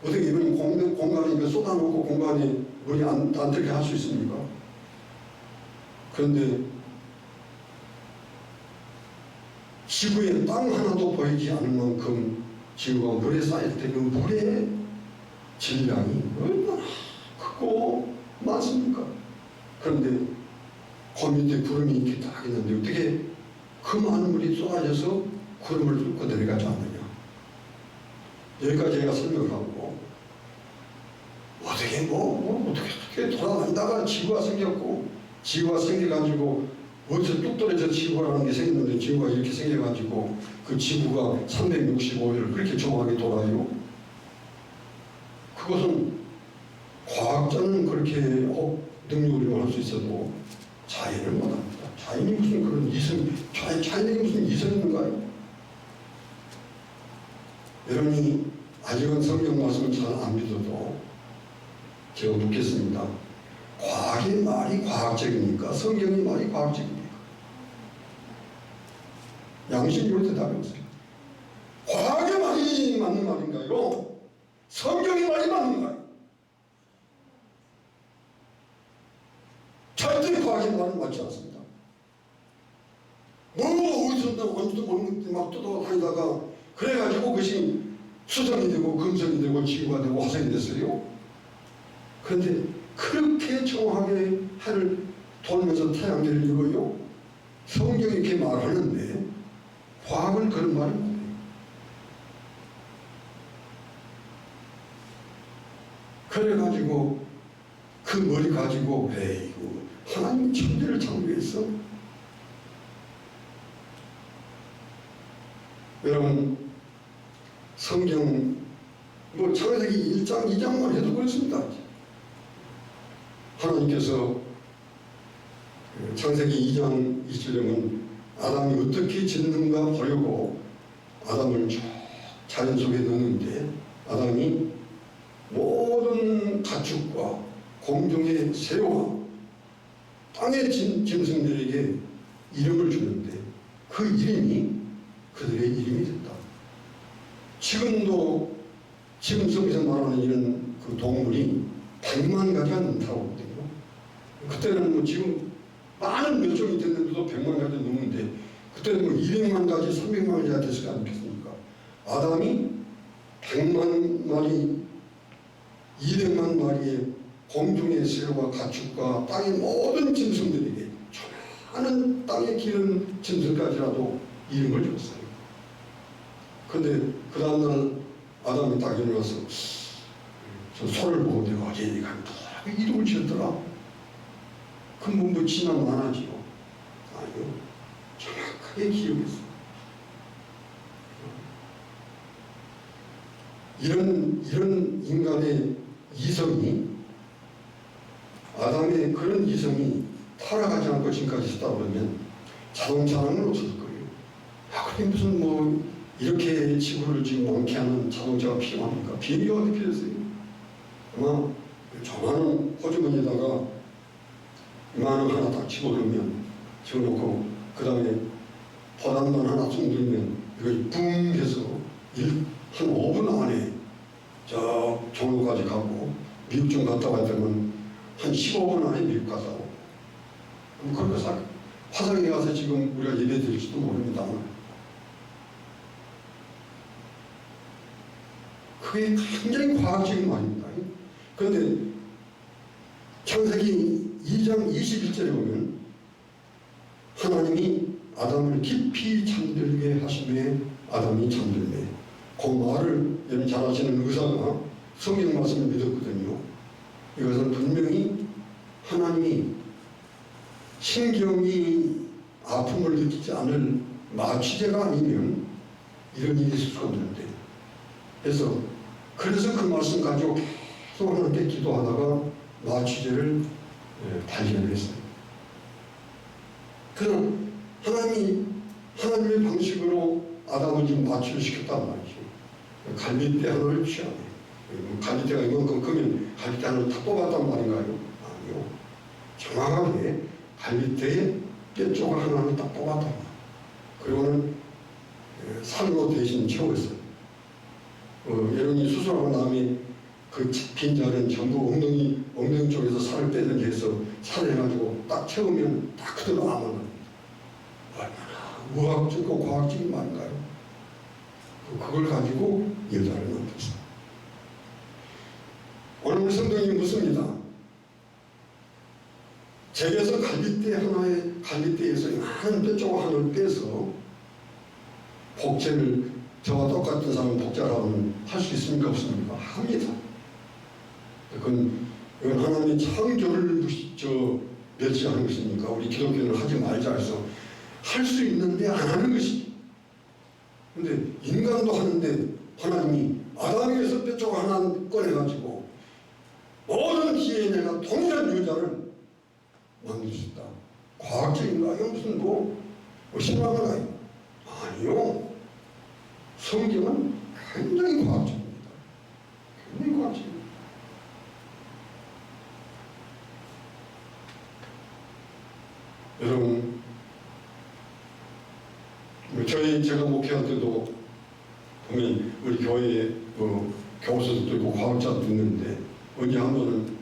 어떻게 이런 공간에 쏟아놓고 공간에 물이 안 들게 할 수 있습니까? 그런데 지구에 땅 하나도 보이지 않을 만큼 지구가 물에 쌓일 때 그 물의 질량이 얼마나 크고 많습니까? 그런데 그 밑에 구름이 이렇게 딱 있는데 어떻게 그 많은 물이 쏟아져서 구름을 뚫고 내려가지 않느냐. 여기까지 제가 설명을 하고, 어떻게 돌아다니다가 지구가 생겼고, 지구가 생겨가지고 어디서 뚝 떨어져 지구라는 게 생겼는데 지구가 이렇게 생겨가지고 그 지구가 365일을 그렇게 정확하게 돌아요. 그것은 과학자는 그렇게 능력을 할 수 있어도 자연을 못합니다. 자연이 무슨 그런 자연에게 무슨 이성이 있는가요? 여러분이 아직은 성경 말씀을 잘 안 믿어도 제가 묻겠습니다. 과학의 말이 과학적입니까? 성경의 말이 과학적입니까? 양심적으로 대답해 보세요. 과학의 말이 맞는 말인가요? 성경의 말이 맞는가요? 절대 과학의 말은 맞지 않습니다. 어디서 언제도 모르는 막 뜯어다니다가 그래가지고 그것이 수성이 되고 금성이 되고 지구가 되고 화성이 됐어요. 그런데 그렇게 정확하게 해를 돌면서 태양계를 이루어요. 성경이 이렇게 말하는데 과학은 그런 말이 못해요. 그래가지고 그 머리 가지고 에이구 하나님이 천지를 창조했어. 여러분 성경 창세기 1장 2장만 해도 그렇습니다. 하나님께서 창세기 2장 20절에는 아담이 어떻게 짓는가 보려고 아담을 쭉 자연 속에 넣는데 아담이 모든 가축과 공중의 새와 땅의 짐승들에게 이름을 주는데 그 이름이 그들의 이름이 됐다. 지금 속에서 말하는 이런 그 동물이 100만 가지가 넘다고 하거든요. 그때는 지금 많은 몇 종이 됐는데도 100만 가지 넘는데 그때는 200만 가지, 300만 가지가 됐을 거 아니겠습니까? 아담이 100만 마리 200만 마리의 공중의 새와 가축과 땅의 모든 짐승들에게 많은 땅에 기른 짐승까지라도 이름을 줬어요. 근데 그 다음날 아담이 딱 일어나서 저 소를 보고 내가 얘가 왜 이름을 지었더라? 그럼 뭐 지나면 안 하지요? 아니요. 정확하게 기억했어요. 이런 인간의 이성이, 아담의 그런 이성이 타락하지 않고 지금까지 있다 보면 자동차는 없을 거예요. 그게 무슨 뭐 이렇게 지구를 지금 많게 하는 자동차가 필요합니까? 비행기가 어디 필요했어요? 아마 조그마한 호주머니에다가 이만한 하나 딱 집어넣으면, 집어넣고 그 다음에 포단만 하나 쭉 넣으면 이걸 뿡 해서 한 5분 안에 저 종로까지 가고, 미국 좀 갔다 와야 되면 한 15분 안에 미국 갔다 오고, 그렇게 화성에 가서 지금 우리가 예배 드릴지도 모릅니다. 그게 굉장히 과학적인 말입니다. 그런데 창세기 2장 21절에 보면 하나님이 아담을 깊이 잠들게 하심에 아담이 잠들매, 그 말을 여러분 잘 아시는 의사가 성경 말씀을 믿었거든요. 이것은 분명히 하나님이 신경이 아픔을 느끼지 않을 마취제가 아니면 이런 일이 있을 수 없는데, 그래서 그 말씀 가지고 계속 하나님께 기도하다가 마취제를 발견했어요. 그럼 하나님의 방식으로 아담을 지금 마취를 시켰단 말이죠. 갈빗대 하나를 취하네. 갈빗대가 이만큼 크면 갈빗대 하나를 다 뽑았단 말인가요? 아니요. 정확하게 갈빗대에 뼈 조각 하나를 딱 뽑았단 말이에요. 그리고는 살로 대신 채웠어요. 여러분이 수술하고 나면 그 빈자리는 전부 엉덩이 쪽에서 살을 빼든지 해서 살을 해가지고 딱 채우면 딱 그대로 남은 겁니다. 얼마나 의학적이고 과학적인 말인가요? 그걸 가지고 여자를 만들었어요. 오늘 성경이 묻습니다. 제게서 갈빗대에서 한 뼈 조각 하나를 빼서 복제를, 저와 똑같은 사람은 복제를 하면 할 수 있습니까? 없습니까? 합니다. 이건 하나님의 창조를 멸시하는 것이니까 우리 기독교는 하지 말자 해서 할 수 있는데 안 하는 것이지. 근데 인간도 하는데 하나님이 아담에게서 뼈 조각 하나 꺼내가지고 모든 DNA가 동일한 여자를 만들 수 있다. 과학적인가요? 무슨 신화가요? 아니요. 성경은 굉장히 과학적입니다. 굉장히 과학적입니다. 여러분, 제가 목회할 때도 보면 우리 교회에 교수들도 있고 과학자도 있는데, 언제 한 번은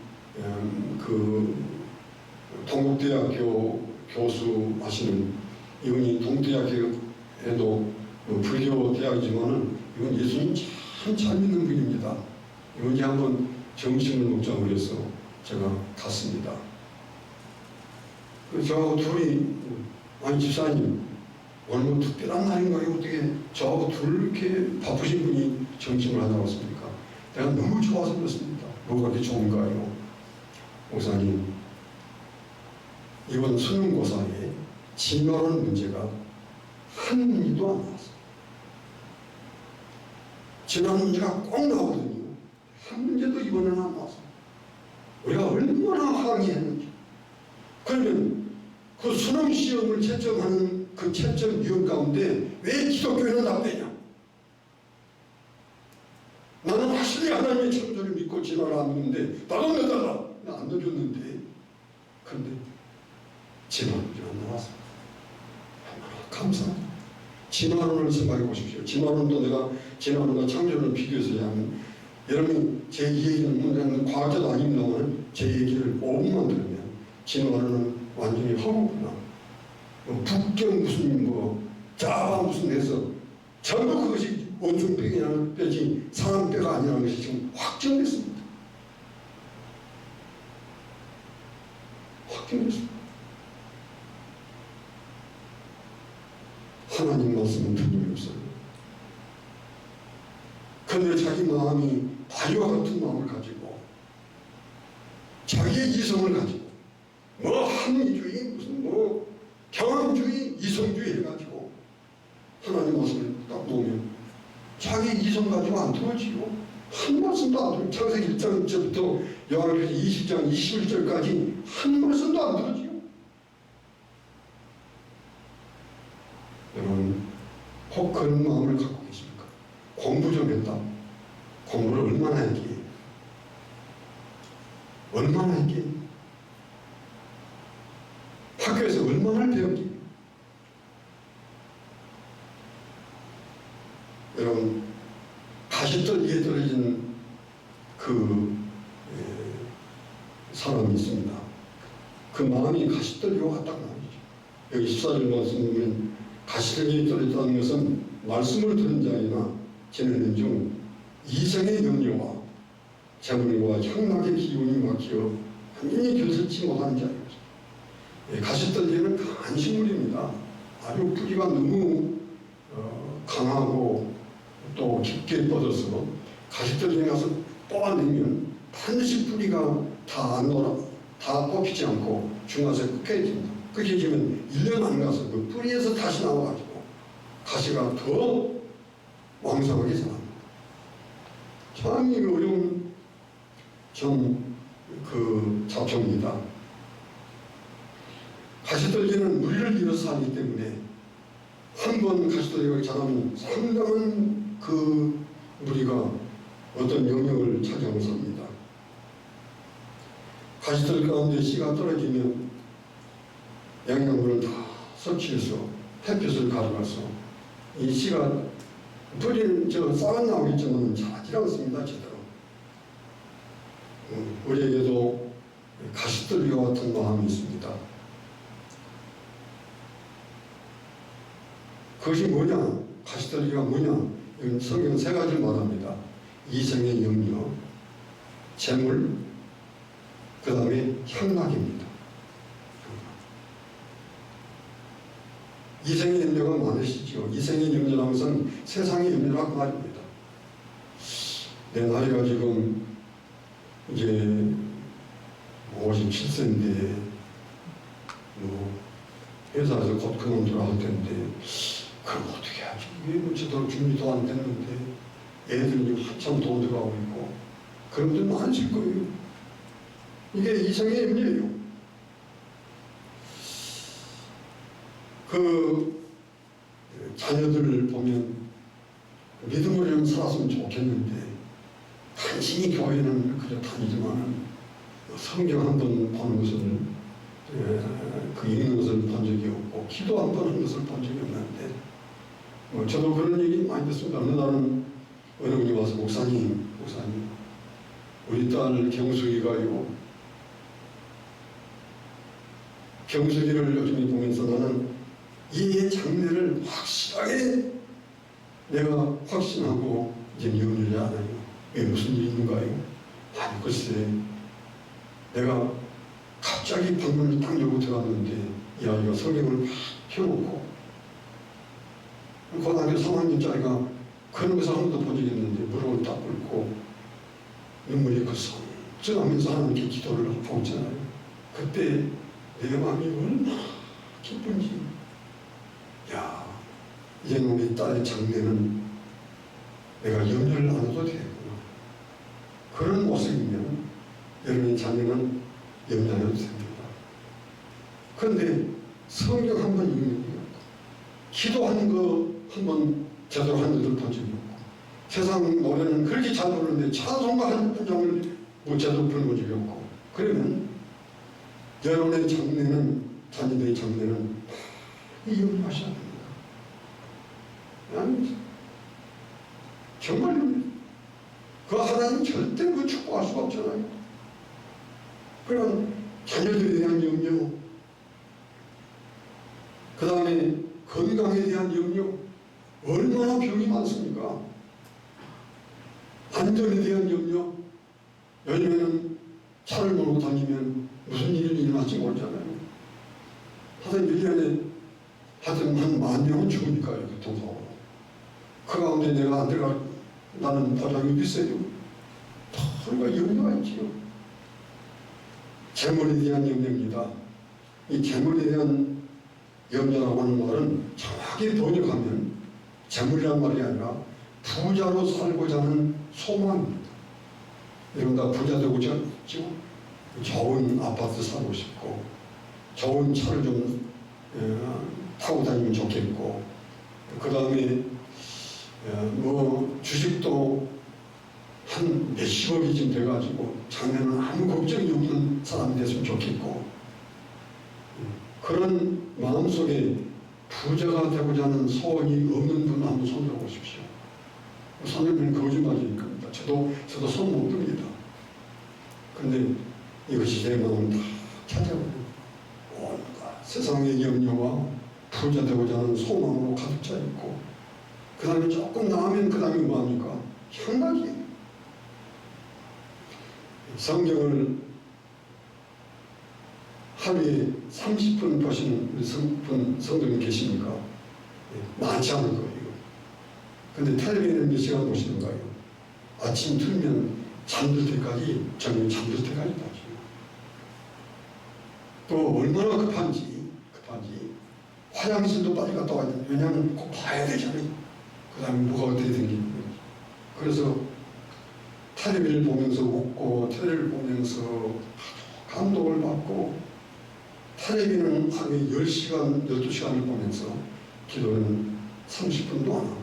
동국대학교 교수 하시는 이분이 동국대학교에도 불교 대학이지만은 이건 예수님 참 잘 믿는 분입니다. 이분이 한번 점심을 먹자고 해서 제가 갔습니다. 저하고 둘이, 아니 집사님 오늘 뭐 특별한 날인가요? 어떻게 저하고 둘 이렇게 바쁘신 분이 점심을 하자고 왔습니까? 내가 너무 좋아서 그렇습니다. 뭐가 그렇게 좋은가요? 목사님, 이번 수능고사에 진로라는 문제가 한 문제도 안 나왔어요. 지난 문제가 꼭 나오거든요. 한 문제도 이번에는 안 나왔어요. 우리가 얼마나 항의했는지. 그러면 그 수능 시험을 채점하는 그 채점위원 가운데 왜 기독교인은 안 빼냐? 나는 확실히 하나님의 창조를 믿고 진화를 안 믿는데 나도 넣어달라. 안 넣어줬는데. 그런데 진화론이 안 나왔어. 감사합니다. 진화론을 생각해 보십시오. 진화론도 내가 진화론과 창조론을 비교해서 하면, 여러분이 제 얘기는 과학자도 아닙니다만 제 얘기를 5분만 들으면 진화론은 완전히 허구구나. 북경 무슨 자바 무슨 해서 전부 그것이 원숭이뼈지 사람 뼈가 아니라는 것이 지금 확정됐습니다. 바뀝니다. 하나님 말씀은 틀림이 없어요. 그런데 자기 마음이 바위와 같은 마음을 가지고 자기의 이성을 가지고 합리주의 무슨 경험주의 이성주의 해가지고 하나님 말씀을 딱 보면 자기 이성 가지고 안 들어지고 한 말씀도 안 들어지고 창세기 1장부터 요한계시록 20장 21절까지 한 말씀도 안 들어지고. 여러분 혹 그런 마음을 갖고 계십니까? 공부 좀 했다. 공부를 얼마나 했기에? 얼마나 했기에? 학교에서 얼마나 배웠기에? 여러분 가시떨기에 떨어진 사람이 있습니다. 그 마음이 가시떨기와 같다는 말이죠. 여기 14절 말씀 보면 가시떨기에 떨어졌다는 것은 말씀을 들은 자이나 지내는 중 이성의 염려와 재물과 향락의 기운이 막혀 완전히 교섭지 못하는 자입니다. 가시떨기는 강한 식물입니다. 아주 뿌리가 너무 강하고 또 깊게 뻗어서 가시떨기에 가서 뽑아내면 반드시 뿌리가 다 뽑히지 않고 중간에 끊겨집니다. 끊겨지면 1년 안 가서 그 뿌리에서 다시 나와가지고 가시가 더 왕성하게 자랍니다. 참 어려운 잡초입니다. 가시떨기는 무리를 이뤄서 하기 때문에 한 번 가시떨기가 자라면 상당한 그 무리가 어떤 영역을 차지하면서 합니다. 가시떨기 가운데 씨가 떨어지면 영양분을 다 섭취해서 햇빛을 가져가서 이 씨가 뿌리는 싹은 나오겠지만 자라지 않습니다. 제대로. 우리에게도 가시떨기와 같은 마음이 있습니다. 그것이 뭐냐? 가시떨기가 뭐냐? 이건 성경은 세 가지를 말합니다. 이성의 염려, 재물, 그 다음에 향락입니다. 이성의 염려가 많으시죠. 이성의 염려라는 것은 세상의 염려라고 말입니다. 내 나이가 지금 이제 57세인데 회사에서 곧 그만두라 할 텐데 그럼 어떻게 하지? 이게 제대로 준비도 안 됐는데 애들이 한참 돈 들어가고 있고 그런 분들 많으실 거예요. 이게 이성의 염려예요. 자녀들을 보면 믿음으로 살았으면 좋겠는데 단순히 교회는 그저 다니지만 성경 한 번 보는 것을 읽는 것을 본 적이 없고 기도 한 번 한 것을 본 적이 없는데 저도 그런 얘기 많이 듣습니다. 어느 날은 어느 분이 와서 목사님 우리 딸 경숙이가요 경숙이를 요즘에 보면서 나는 이 장래를 확실하게 내가 확신하고 이제 염려를 안 해요. 왜 무슨 일이 있는가요? 아니 글쎄 내가 갑자기 방문을 딱 열고 들어갔는데 이 아이가 성경을 막 펴놓고 고등학교 3학년짜리가 그런 것을 한 번도 본 적이 없는데 무릎을 딱 꿇고 눈물이 거성증하면서 하나님께 기도를 하고 있잖아요. 그때 내 마음이 얼마나 기쁜지 이제는 우리 딸의 장래는 내가 염려를 안 해도 되겠구나. 그런 모습이면 여러분의 자녀는 염려 안 해도 됩니다. 그런데 성경 한 번 읽는 게 없고 기도하는 거 한 번 제대로 하는 것을 본 적이 없고 세상 노래는 그렇게 잘 부르는데 찬송가 한 장을 제대로 부르는 적이 없고 그러면 여러분의 장래는 자녀들의 장래는 이 염려하셔야 됩니다. 정말 그 하나님 절대 그 축복할 수가 없잖아요. 그런 자녀들에 대한 염려, 그 다음에 건강에 대한 염려, 얼마나 병이 많습니까? 안전에 대한 염려, 요즘에는 차를 몰고 다니면 무슨 일이 일어날지 모르잖아요. 하여튼 1년에 하여튼 한 10,000명은 죽으니까요, 교통사고로. 그 가운데 내가 안 들어간다는 보장이 어디 있어요? 우리가 염려가 있지요. 재물에 대한 염려입니다. 이 재물에 대한 염려라고 하는 말은 정확히 번역하면 재물이란 말이 아니라 부자로 살고자 하는 소망입니다. 여러분 다 부자 되고자 있죠? 좋은 아파트 사고 싶고 좋은 차를 좀 타고 다니면 좋겠고 그 다음에 뭐 주식도 한 몇십억이 좀 돼가지고 자네는 아무 걱정이 없는 사람이 됐으면 좋겠고 그런 마음속에 부자가 되고자 하는 소원이 없는 분 한번 손 들어보십시오. 손들면 거짓말일 겁니다. 저도 손 못 듭니다. 근데 이것이 제 마음을 다 찾아오고 온갖 세상의 염려와 부자 되고자 하는 소망으로 가득 차 있고 그 다음에 조금 나으면 그 다음에 뭐합니까? 향락이에요. 성경을 하루에 30분 보시는 우리 성도님 계십니까? 많지 않을 거예요. 근데 텔레비전은 몇 시간 보시는가요? 아침 틀면 잠들 때까지, 저녁 잠들 때까지 봐줘요. 또 얼마나 급한지 화장실도 빨리 갔다 와야 돼요. 왜냐하면 꼭 봐야 되잖아요. 그 다음에 뭐가 어떻게 생기는 거지. 그래서 텔레비를 보면서 웃고 텔레비를 보면서 감동을 받고 텔레비는 하루에 10시간, 12시간을 보면서 기도는 30분도 안 하고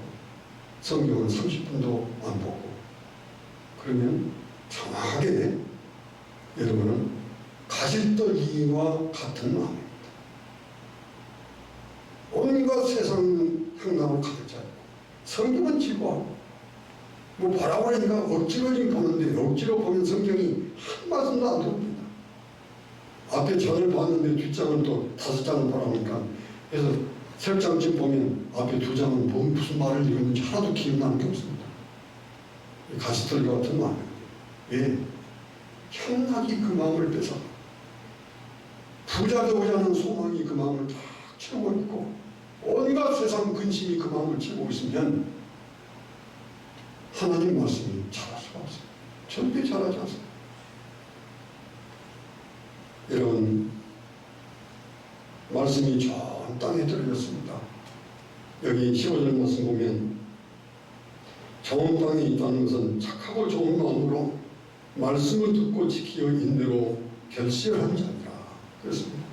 성경은 30분도 안 보고 그러면 정확하게 여러분은 가실떨기와 같은 마음입니다. 온갖 세상 향락으로 가득 차 있고 성경은 지고하고 뭐 보라고 하니까 억지로 지금 보는데 억지로 보면 성경이 한 말씀도 안 들어옵니다. 앞에 장을 봤는데 뒷장을 또 5장을 보라니까 그래서 3장쯤 보면 앞에 2장은 뭐 무슨 말을 읽었는지 하나도 기억나는 게 없습니다. 가시떨기 같은 마음이에요. 왜? 향락이 그 마음을 뺏어 부자 되고자 하는 소망이 그 마음을 다 채우고 있고 온갖 세상 근심이 그 마음을 채우고 있으면 하나님 말씀이 잘할 수가 없어요. 절대 잘하지 않습니다. 여러분 말씀이 좋은 땅에 떨어졌습니다. 여기 15절 말씀 보면 좋은 땅에 있다는 것은 착하고 좋은 마음으로 말씀을 듣고 지키어 인대로 결실하는 자니라. 그렇습니다.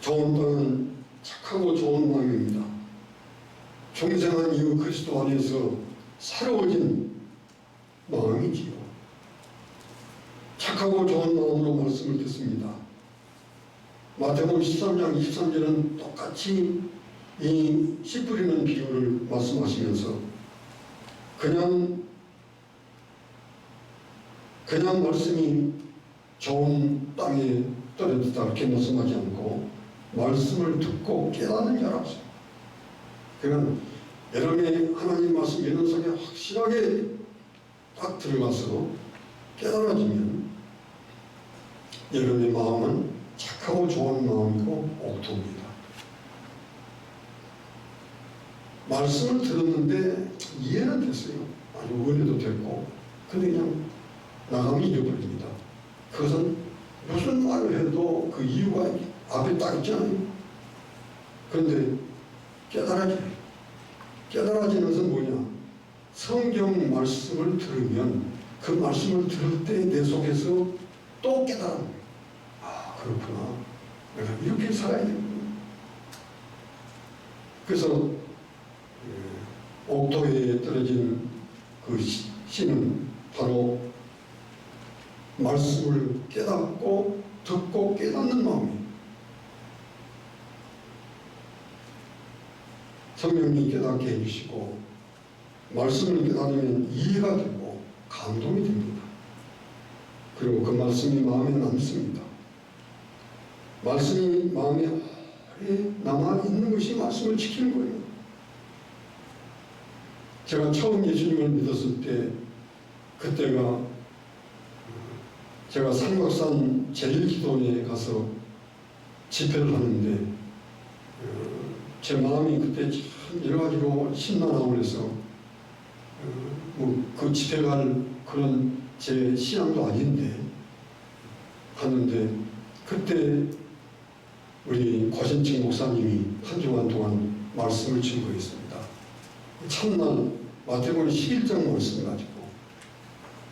좋은 땅은 착하고 좋은 마음입니다. 중생한 이후 그리스도 안에서 새로워진 마음이지요. 착하고 좋은 마음으로 말씀을 듣습니다. 마태복음 13장 23절은 똑같이 이 씨 뿌리는 비유를 말씀하시면서 그냥 말씀이 좋은 땅에 떨어졌다 이렇게 말씀하지 않고 말씀을 듣고 깨닫는 자라고 했어요. 그러니까 여러분의 하나님 말씀 믿는 속에 확실하게 딱 들어가서 깨달아지면 여러분의 마음은 착하고 좋은 마음이고 옥토입니다. 말씀을 들었는데 이해는 됐어요. 아주 은혜도 됐고 근데 그냥 나가면 잊어버립니다. 그것은 무슨 말을 해도 그 이유가 앞에 딱 있잖아요. 그런데 깨달아지는 것은 뭐냐? 성경 말씀을 들으면 그 말씀을 들을 때 내 속에서 또 깨달은 거예요. 아 그렇구나. 내가 이렇게 살아야 되는구나. 그래서 옥토에 떨어진 그 씨는 바로 말씀을 깨닫고 듣고 깨닫는 마음이에요. 성령이 깨닫게 해주시고 말씀을 깨닫으면 이해가 되고 감동이 됩니다. 그리고 그 말씀이 마음에 남습니다. 말씀이 마음에 오래 남아있는 것이 말씀을 지키는 거예요. 제가 처음 예수님을 믿었을 때 그때가 제가 삼각산 제1기도원에 가서 집회를 하는데 제 마음이 그때 참 여러 가지로 심란하고 그래서 뭐 그 집회 갈 그런 제 신앙도 아닌데 하는데 그때 우리 고신층 목사님이 한 주간 동안 말씀을 증거했습니다. 첫날 마태복음 11장 말씀 가지고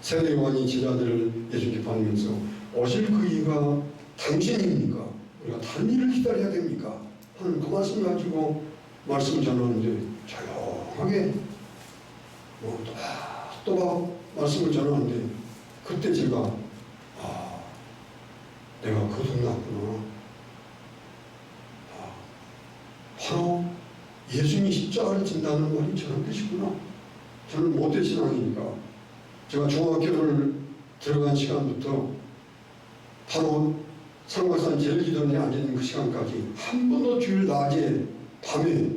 세례 요한이 제자들을 예수님께 받으면서 오실 그 이가 당신입니까? 우리가 다른 일을 기다려야 됩니까? 하는 그 말씀 가지고 말씀을 전하는데 조용하게 또박 말씀을 전하는데 그때 제가 내가 거듭났구나. 바로 예수님이 십자가를 진다는 말이 저런 뜻이구나. 저는 모태 신앙이니까 제가 중학교를 들어간 시간부터 바로 삼각산 제1기도원에 앉아있는 그 시간까지 한 번도 주일 낮에 밤에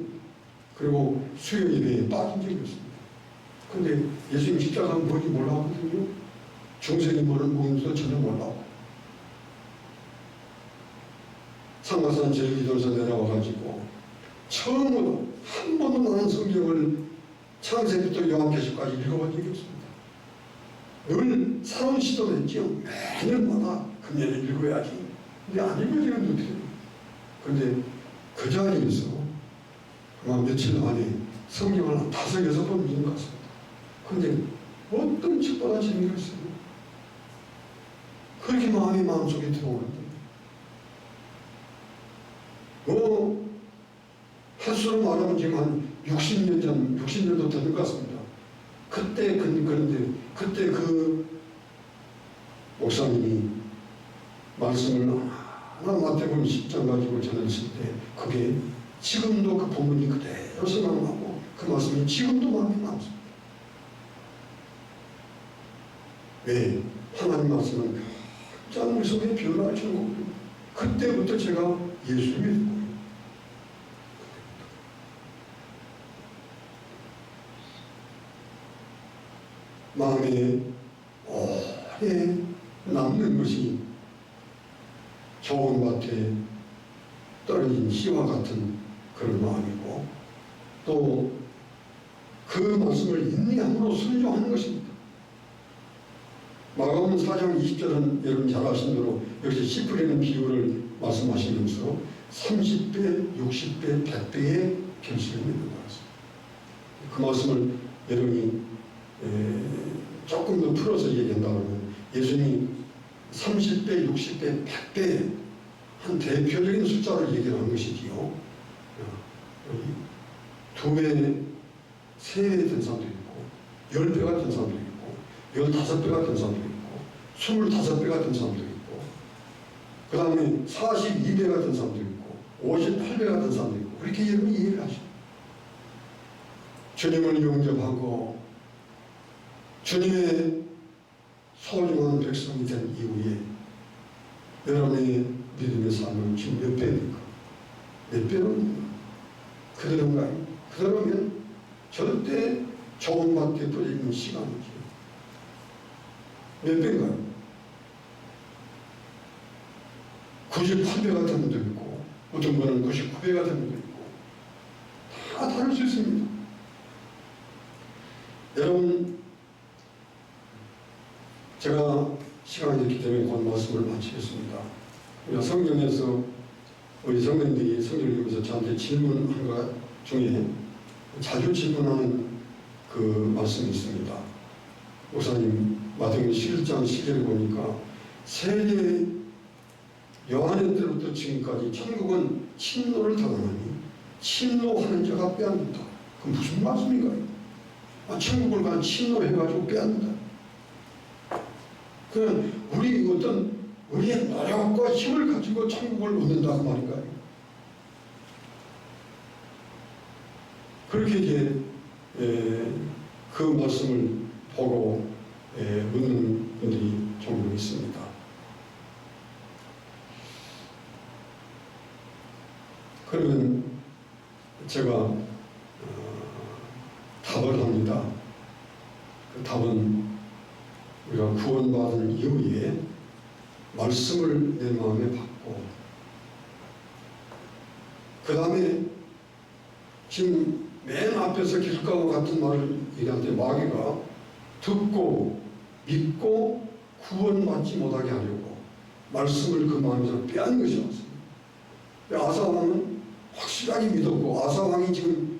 그리고 수요 예배에 빠진 적이 없습니다. 근데 예수님 십자가가 뭔지 몰라거든요. 중생이 뭐는 뭔지도 전혀 몰라고 삼각산 제1기도원에서 내려와가지고 처음으로 한 번도 나는 성경을 창세기부터 요한계시까지 읽어본 적이 없습니다. 늘 새로운 시도를 했죠. 매년마다 금년에 읽어야지. 근데 안 읽어지는 어떻게 해요? 근데 그 자리에서 아마 며칠 안에 성경을 한 5, 6번 읽은 것 같습니다. 근데 어떤 측보다 재미가 있어요. 그렇게 마음이 마음속에 들어오는데 횟수로 말하면 지금 한 60년 전, 60년도 더 된 것 같습니다. 그때 그런데 그때 그 목사님이 말씀을 하나 마태복음 10장 가지고 전했을 때 그게 지금도 그 본문이 그대로 생각나고 그 말씀이 지금도 마음에 남습니다. 왜? 하나님 말씀은 가장 우리 속에 변화하시는 거거든요. 그때부터 제가 예수님이 됐고요. 마음에 오래 남는 것이 좋은 밭에 떨어진 씨와 같은 그런 마음이고 또 그 말씀을 인내함으로 순종하는 것입니다. 마가복음 4장 20절은 여러분 잘 아시는 대로 역시 씨 뿌리는 비유를 말씀하시면서 30배, 60배, 100배의 결실을 맺는 것입니다. 그 말씀을 여러분이 조금 더 풀어서 얘기한다면 예수님이 30배, 60배, 100배 한 대표적인 숫자를 얘기하는 것이지요. 2배, 3배 된 사람도 있고 10배가 된 사람도 있고 15배가 된 사람도 있고 25배가 된 사람도 있고 그 다음에 42배가 된 사람도 있고 58배가 된 사람도 있고 그렇게 여러분이 이해를 하시죠. 주님을 영접하고 주님의 소중한 백성이 된 이후에 여러분의 믿음의 삶은 지금 몇 배입니까? 몇 배입니까? 그대로인가요? 그대로면 절대 좋은 밭에 뿌려있는 시간이지. 몇 배인가요? 98배가 되는 분도 있고 어떤 분은 99배가 되는 분도 있고 다 다를 수 있습니다. 여러분 제가 시간이 있기 때문에 곧 말씀을 마치겠습니다. 우리가 성경에서 우리 성도님들이 성경을 읽으면서 저한테 질문한 것 중에 자주 질문하는 그 말씀이 있습니다. 목사님 마태복음 11장 10절에 보니까 세례 요한의 때부터 지금까지 천국은 침노를 당하니 침노하는 자가 빼앗는다. 그건 무슨 말씀인가요? 천국을 간 침노해가지고 빼앗는다. 그냥 우리 어떤 우리의 노력과 힘을 가지고 천국을 얻는다고 말인가요? 그렇게 이제 그 말씀을 보고 묻는 분들이 종종 있습니다. 그러면 제가 답을 합니다. 그 답은 우리가 구원받은 이후에 말씀을 내 마음에 받고, 그 다음에 지금 맨 앞에서 길가와 같은 말을 얘기하는데, 마귀가 듣고 믿고 구원받지 못하게 하려고 말씀을 그 마음에서 빼앗는 것이 맞습니다. 아사 왕은 확실하게 믿었고, 아사 왕이 지금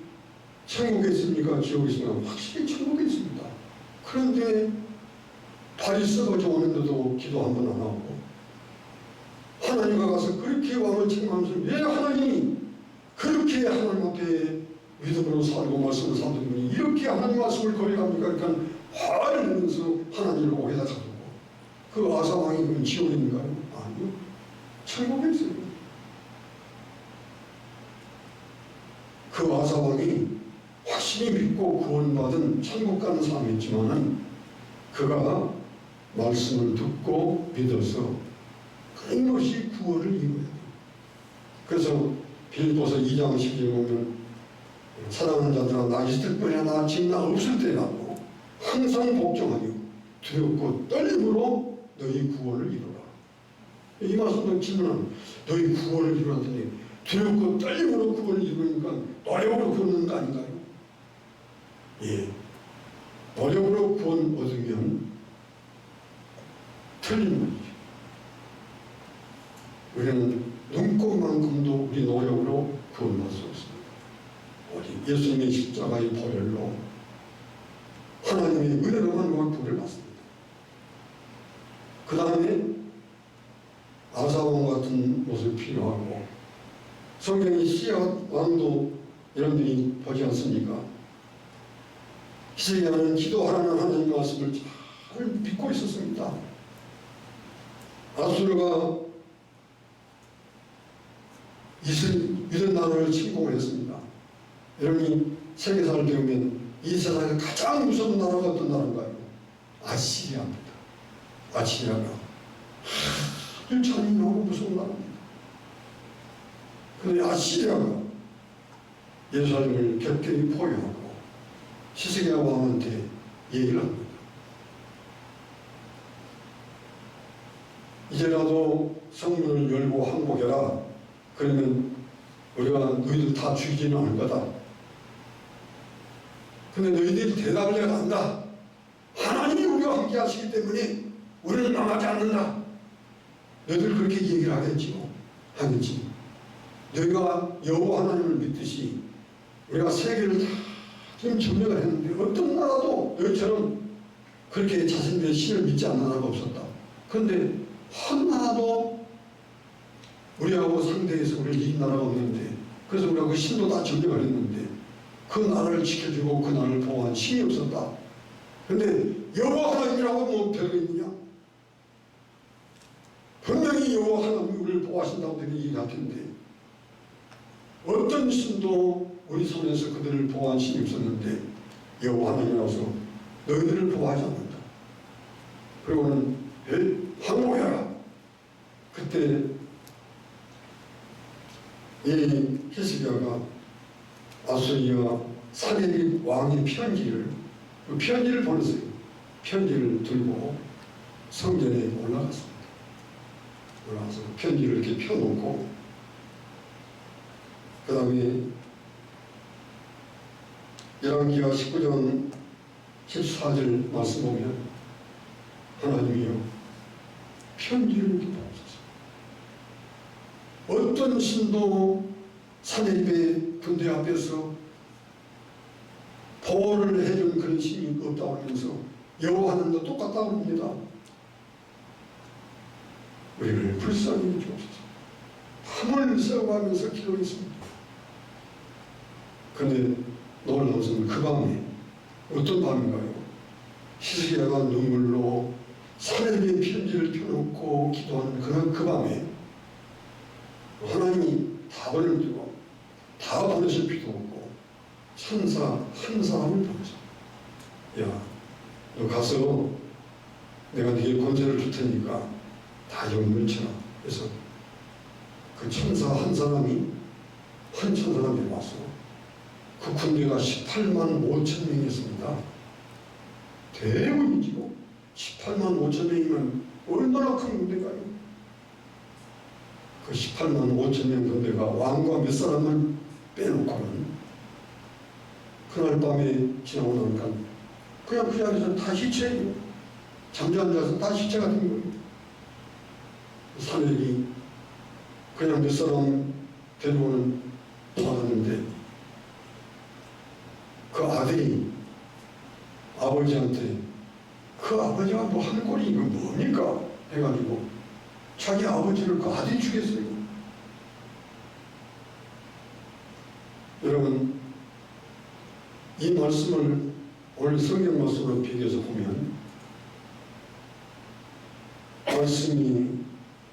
천국에 있습니까? 지옥에 있습니까? 확실히 천국에 있습니다. 그런데 발이 썩어져 오는데도 기도 한 번 안 하고, 하나님 가서 그렇게 왕을 책망하면서 왜 하나님이 그렇게 하나님 앞에 믿음으로 살고 말씀을 사는 분이 이렇게 하나님 말씀을 거역합니까? 그러니까 화를 내면서 하나님을 오해다 가지고, 그 아사 왕이 그럼 지옥에 있는가요? 아니요, 천국에 있어요. 그 아사 왕이 확실히 믿고 구원받은 천국 가는 사람이었지만은, 그가 말씀을 듣고 믿어서 끊임없이 구원을 이루어야 돼요. 그래서 빌립보서 2장 10절에 보면, 사랑하는 자들아, 나 있을 뿐이야 나 지금 나 없을 때라도 항상 복종하며 두렵고 떨림으로 너희 구원을 이루라. 이 말씀도 질문은, 너희 구원을 이루었더니 두렵고 떨림으로 구원을 이루니까 노력으로 구원하는 거 아닌가요? 예, 노력으로 구원 얻으면 틀린 말이죠. 우리는 눈꽃만큼도 우리 노력으로 구원받을 수 없습니다. 오직 예수님의 십자가의 보혈로 하나님의 은혜로만 우리가 구원을 받습니다. 그 다음에 아사왕 같은 모습이 필요하고, 성경의 시앗 왕도 여러분들이 보지 않습니까? 히스기야는 기도하라는 하나님의 말씀을 잘 믿고 있었습니다. 아수르가 유대 나라를 침공을 했습니다. 여러분이 세계사를 배우면 이 세상에서 가장 무서운 나라가 어떤 나라인가요? 아시리아입니다. 아시리아가 아주 잔인하고 무서운 나라입니다. 그런데 아시리아가 예루살렘을 격렬히 포위하고 히스기야 왕한테 얘기를 합니다. 이제라도 성문을 열고 항복해라. 그러면 우리가 너희들 다 죽이지는 않을 거다. 근데 너희들이 대답을 내가 한다. 하나님이 우리와 함께 하시기 때문에 우리는 망하지 않는다. 너희들 그렇게 얘기를 하겠지. 너희가 여호와 하나님을 믿듯이 우리가 세계를 다 지금 점령을 했는데, 어떤 나라도 너희처럼 그렇게 자신들의 신을 믿지 않는 나라가 없었다. 그런데 한 나라도 우리하고 상대해서 우리를 이긴 나라가 없는데, 그래서 우리가 그 신도 다 점령을 했는데 그 나라를 지켜주고 그 나라를 보호한 신이 없었다. 그런데 여호와 하나님이라고 뭐 별거 있느냐? 분명히 여호와 하나님이 우리를 보호하신다고 얘기할 텐데, 어떤 신도 우리 손에서 그들을 보호한 신이 없었는데 여호와 하나님이라서 너희들을 보호하지 않는다. 그리고는 항복해라. 그때 이 히스기야가 아수리아 사네립 왕의 편지를 보냈어요. 편지를 들고 성전에 올라갔습니다. 올라가서 편지를 이렇게 펴놓고, 그 다음에 열왕기하 19장 14절 말씀 보면, 하나님이여 편지를 이렇게 보내셨어요. 어떤 신도 사네립의 군대 앞에서 보호를 해준 그런 신이 없다고 하면서 여호와 하나님도 똑같다고 합니다. 우리를 불쌍히 주옵소서. 밤을 새워가면서 기도했습니다. 그런데 놀라운 것은 그 밤에, 어떤 밤인가요? 히스기야가 눈물로 사내립의 편지를 펴놓고 기도하는 그 밤에 하나님이 답을 주고 다 보내실 필요도 없고 천사 한 사람을 보내서, 야, 너 가서 내가 네게 권세를 줄 테니까 다 영물쳐라. 그래서 그 천사 한 사람이 와서 그 군대가 18만 5천 명이었습니다. 대군이지요. 18만 5천 명이면 얼마나 큰 군대가요. 그 18만 5천 명 군대가 왕과 몇 사람을 빼놓고는 그날 밤에 지나고 나니까 그냥 그 자리에서 다 시체예요. 잠자는 자서 다 시체가 된 거예요. 사내들이 그냥 몇 사람 데려오는 받았는데 그 아들이 아버지한테 그 아버지가 뭐 한 꼴이 이거 뭡니까? 해가지고 자기 아버지를 그 아들이 죽였어요. 여러분, 이 말씀을 오늘 성경 말씀으로 비교해서 보면 말씀이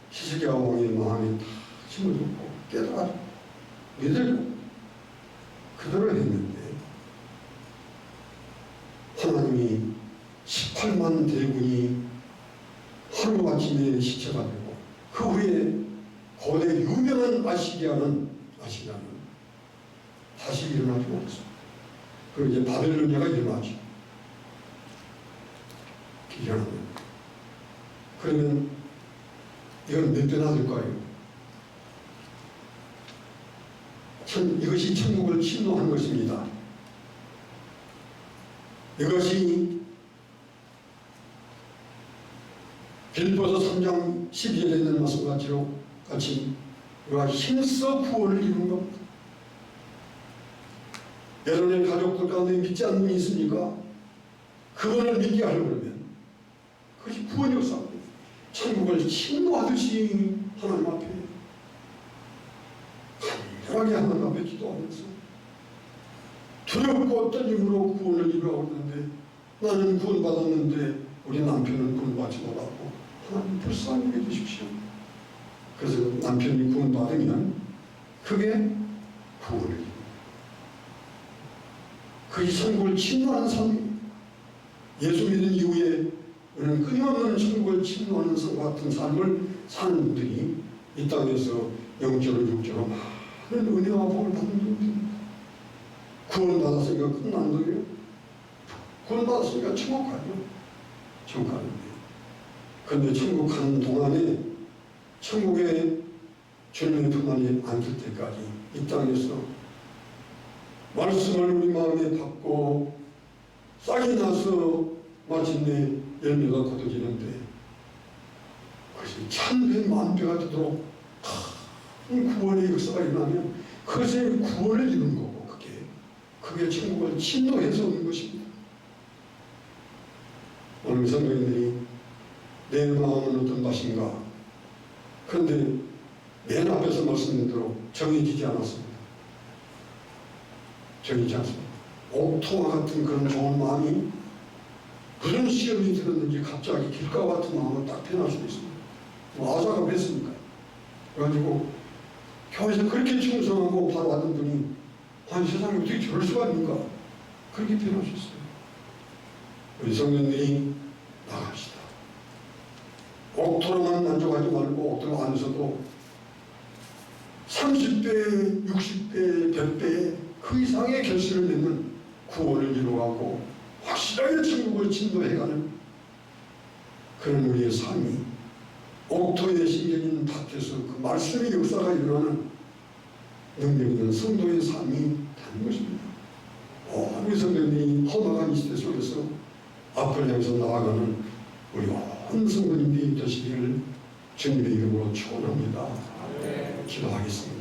히스기야 왕의 마음에 다 심어졌고 깨달아 믿으려고 그대로 했는데 하나님이 18만 대군이 하루아침에 시체가 되고 그 후에 고대 유명한 아시리아는 다시 일어나지 않았습니다. 그리고 이제 바벨로니아가 일어나죠. 기억합니다. 그러면 이건 몇 배나 될까요? 이것이 천국을 침노한 것입니다. 이것이 빌보서 3장 12절에 있는 말씀과 같이 우리가 힘써 구원을 이루는 겁니다. 여러분의 가족들 가운데 믿지 않는 분이 있습니까? 그분을 믿게 하려고 그러면 그것이 구원 역사입니다. 천국을 침노하듯이 하나님 앞에 간절하게 하나님 앞에 기도하면서 두렵고 떨림으로 구원을 이루어가고 있는데 나는 구원받았는데 우리 남편은 구원받지 못하고 하나님 불쌍히 해주십시오. 그래서 남편이 구원받으면 그게 구원을 이루어요. 그게 천국을 침노하는 삶이에요. 예수 믿은 이후에 우리는 끊임없는 천국을 침노하는 삶과 같은 삶을 사는 분들이 이 땅에서 영적으로 육적으로 많은 은혜와 복을 받는 분들입니다. 구원받았으니까 끝난 거예요. 구원받았으니까 천국 가요. 천국 가는데. 그런데 천국 가는 동안에 천국의 주님의 평안이 안길 때까지 이 땅에서 말씀을 우리 마음에 받고 싹이 나서 마침내 열매가 거둬지는데 그것이 천배 만배가 되도록 큰 구원의 역사가 일어나면 그것이 구원을 이루는 거고 그게 천국을 침노해서 오는 것입니다. 오늘 성도님들이 내 마음은 어떤 맛인가? 그런데 맨 앞에서 말씀드린 대로 정해지지 않았습니다. 정해지지 않습니다. 옥토와 같은 그런 좋은 마음이 무슨 시험이 들었는지 갑자기 길가와 같은 마음을 딱 변할 수도 있습니다. 아자가 그랬으니까. 그래가지고 교회에서 그렇게 충성하고 바로 왔던 분이 아니 세상에 어떻게 저럴 수가 있는가? 그렇게 변하셨어요. 우리 성도님들이 나갑시다. 옥토로만 만족하지 말고 옥토로 안에서도 30배, 60배, 100배 그 이상의 결실을 맺는 구원을 이루어가고 확실하게 천국을 침노해가는 그런 우리의 삶이 옥토에 심겨진 밭에서 그 말씀의 역사가 일어나는 능력 있는 성도의 삶이 되는 것입니다. 우리 성도님이 험악한 이 시대 속에서 앞을 향해서 나아가는 우리 온 성도님들이 되시기를 주님의 이름으로 축원합니다. 기도하겠습니다.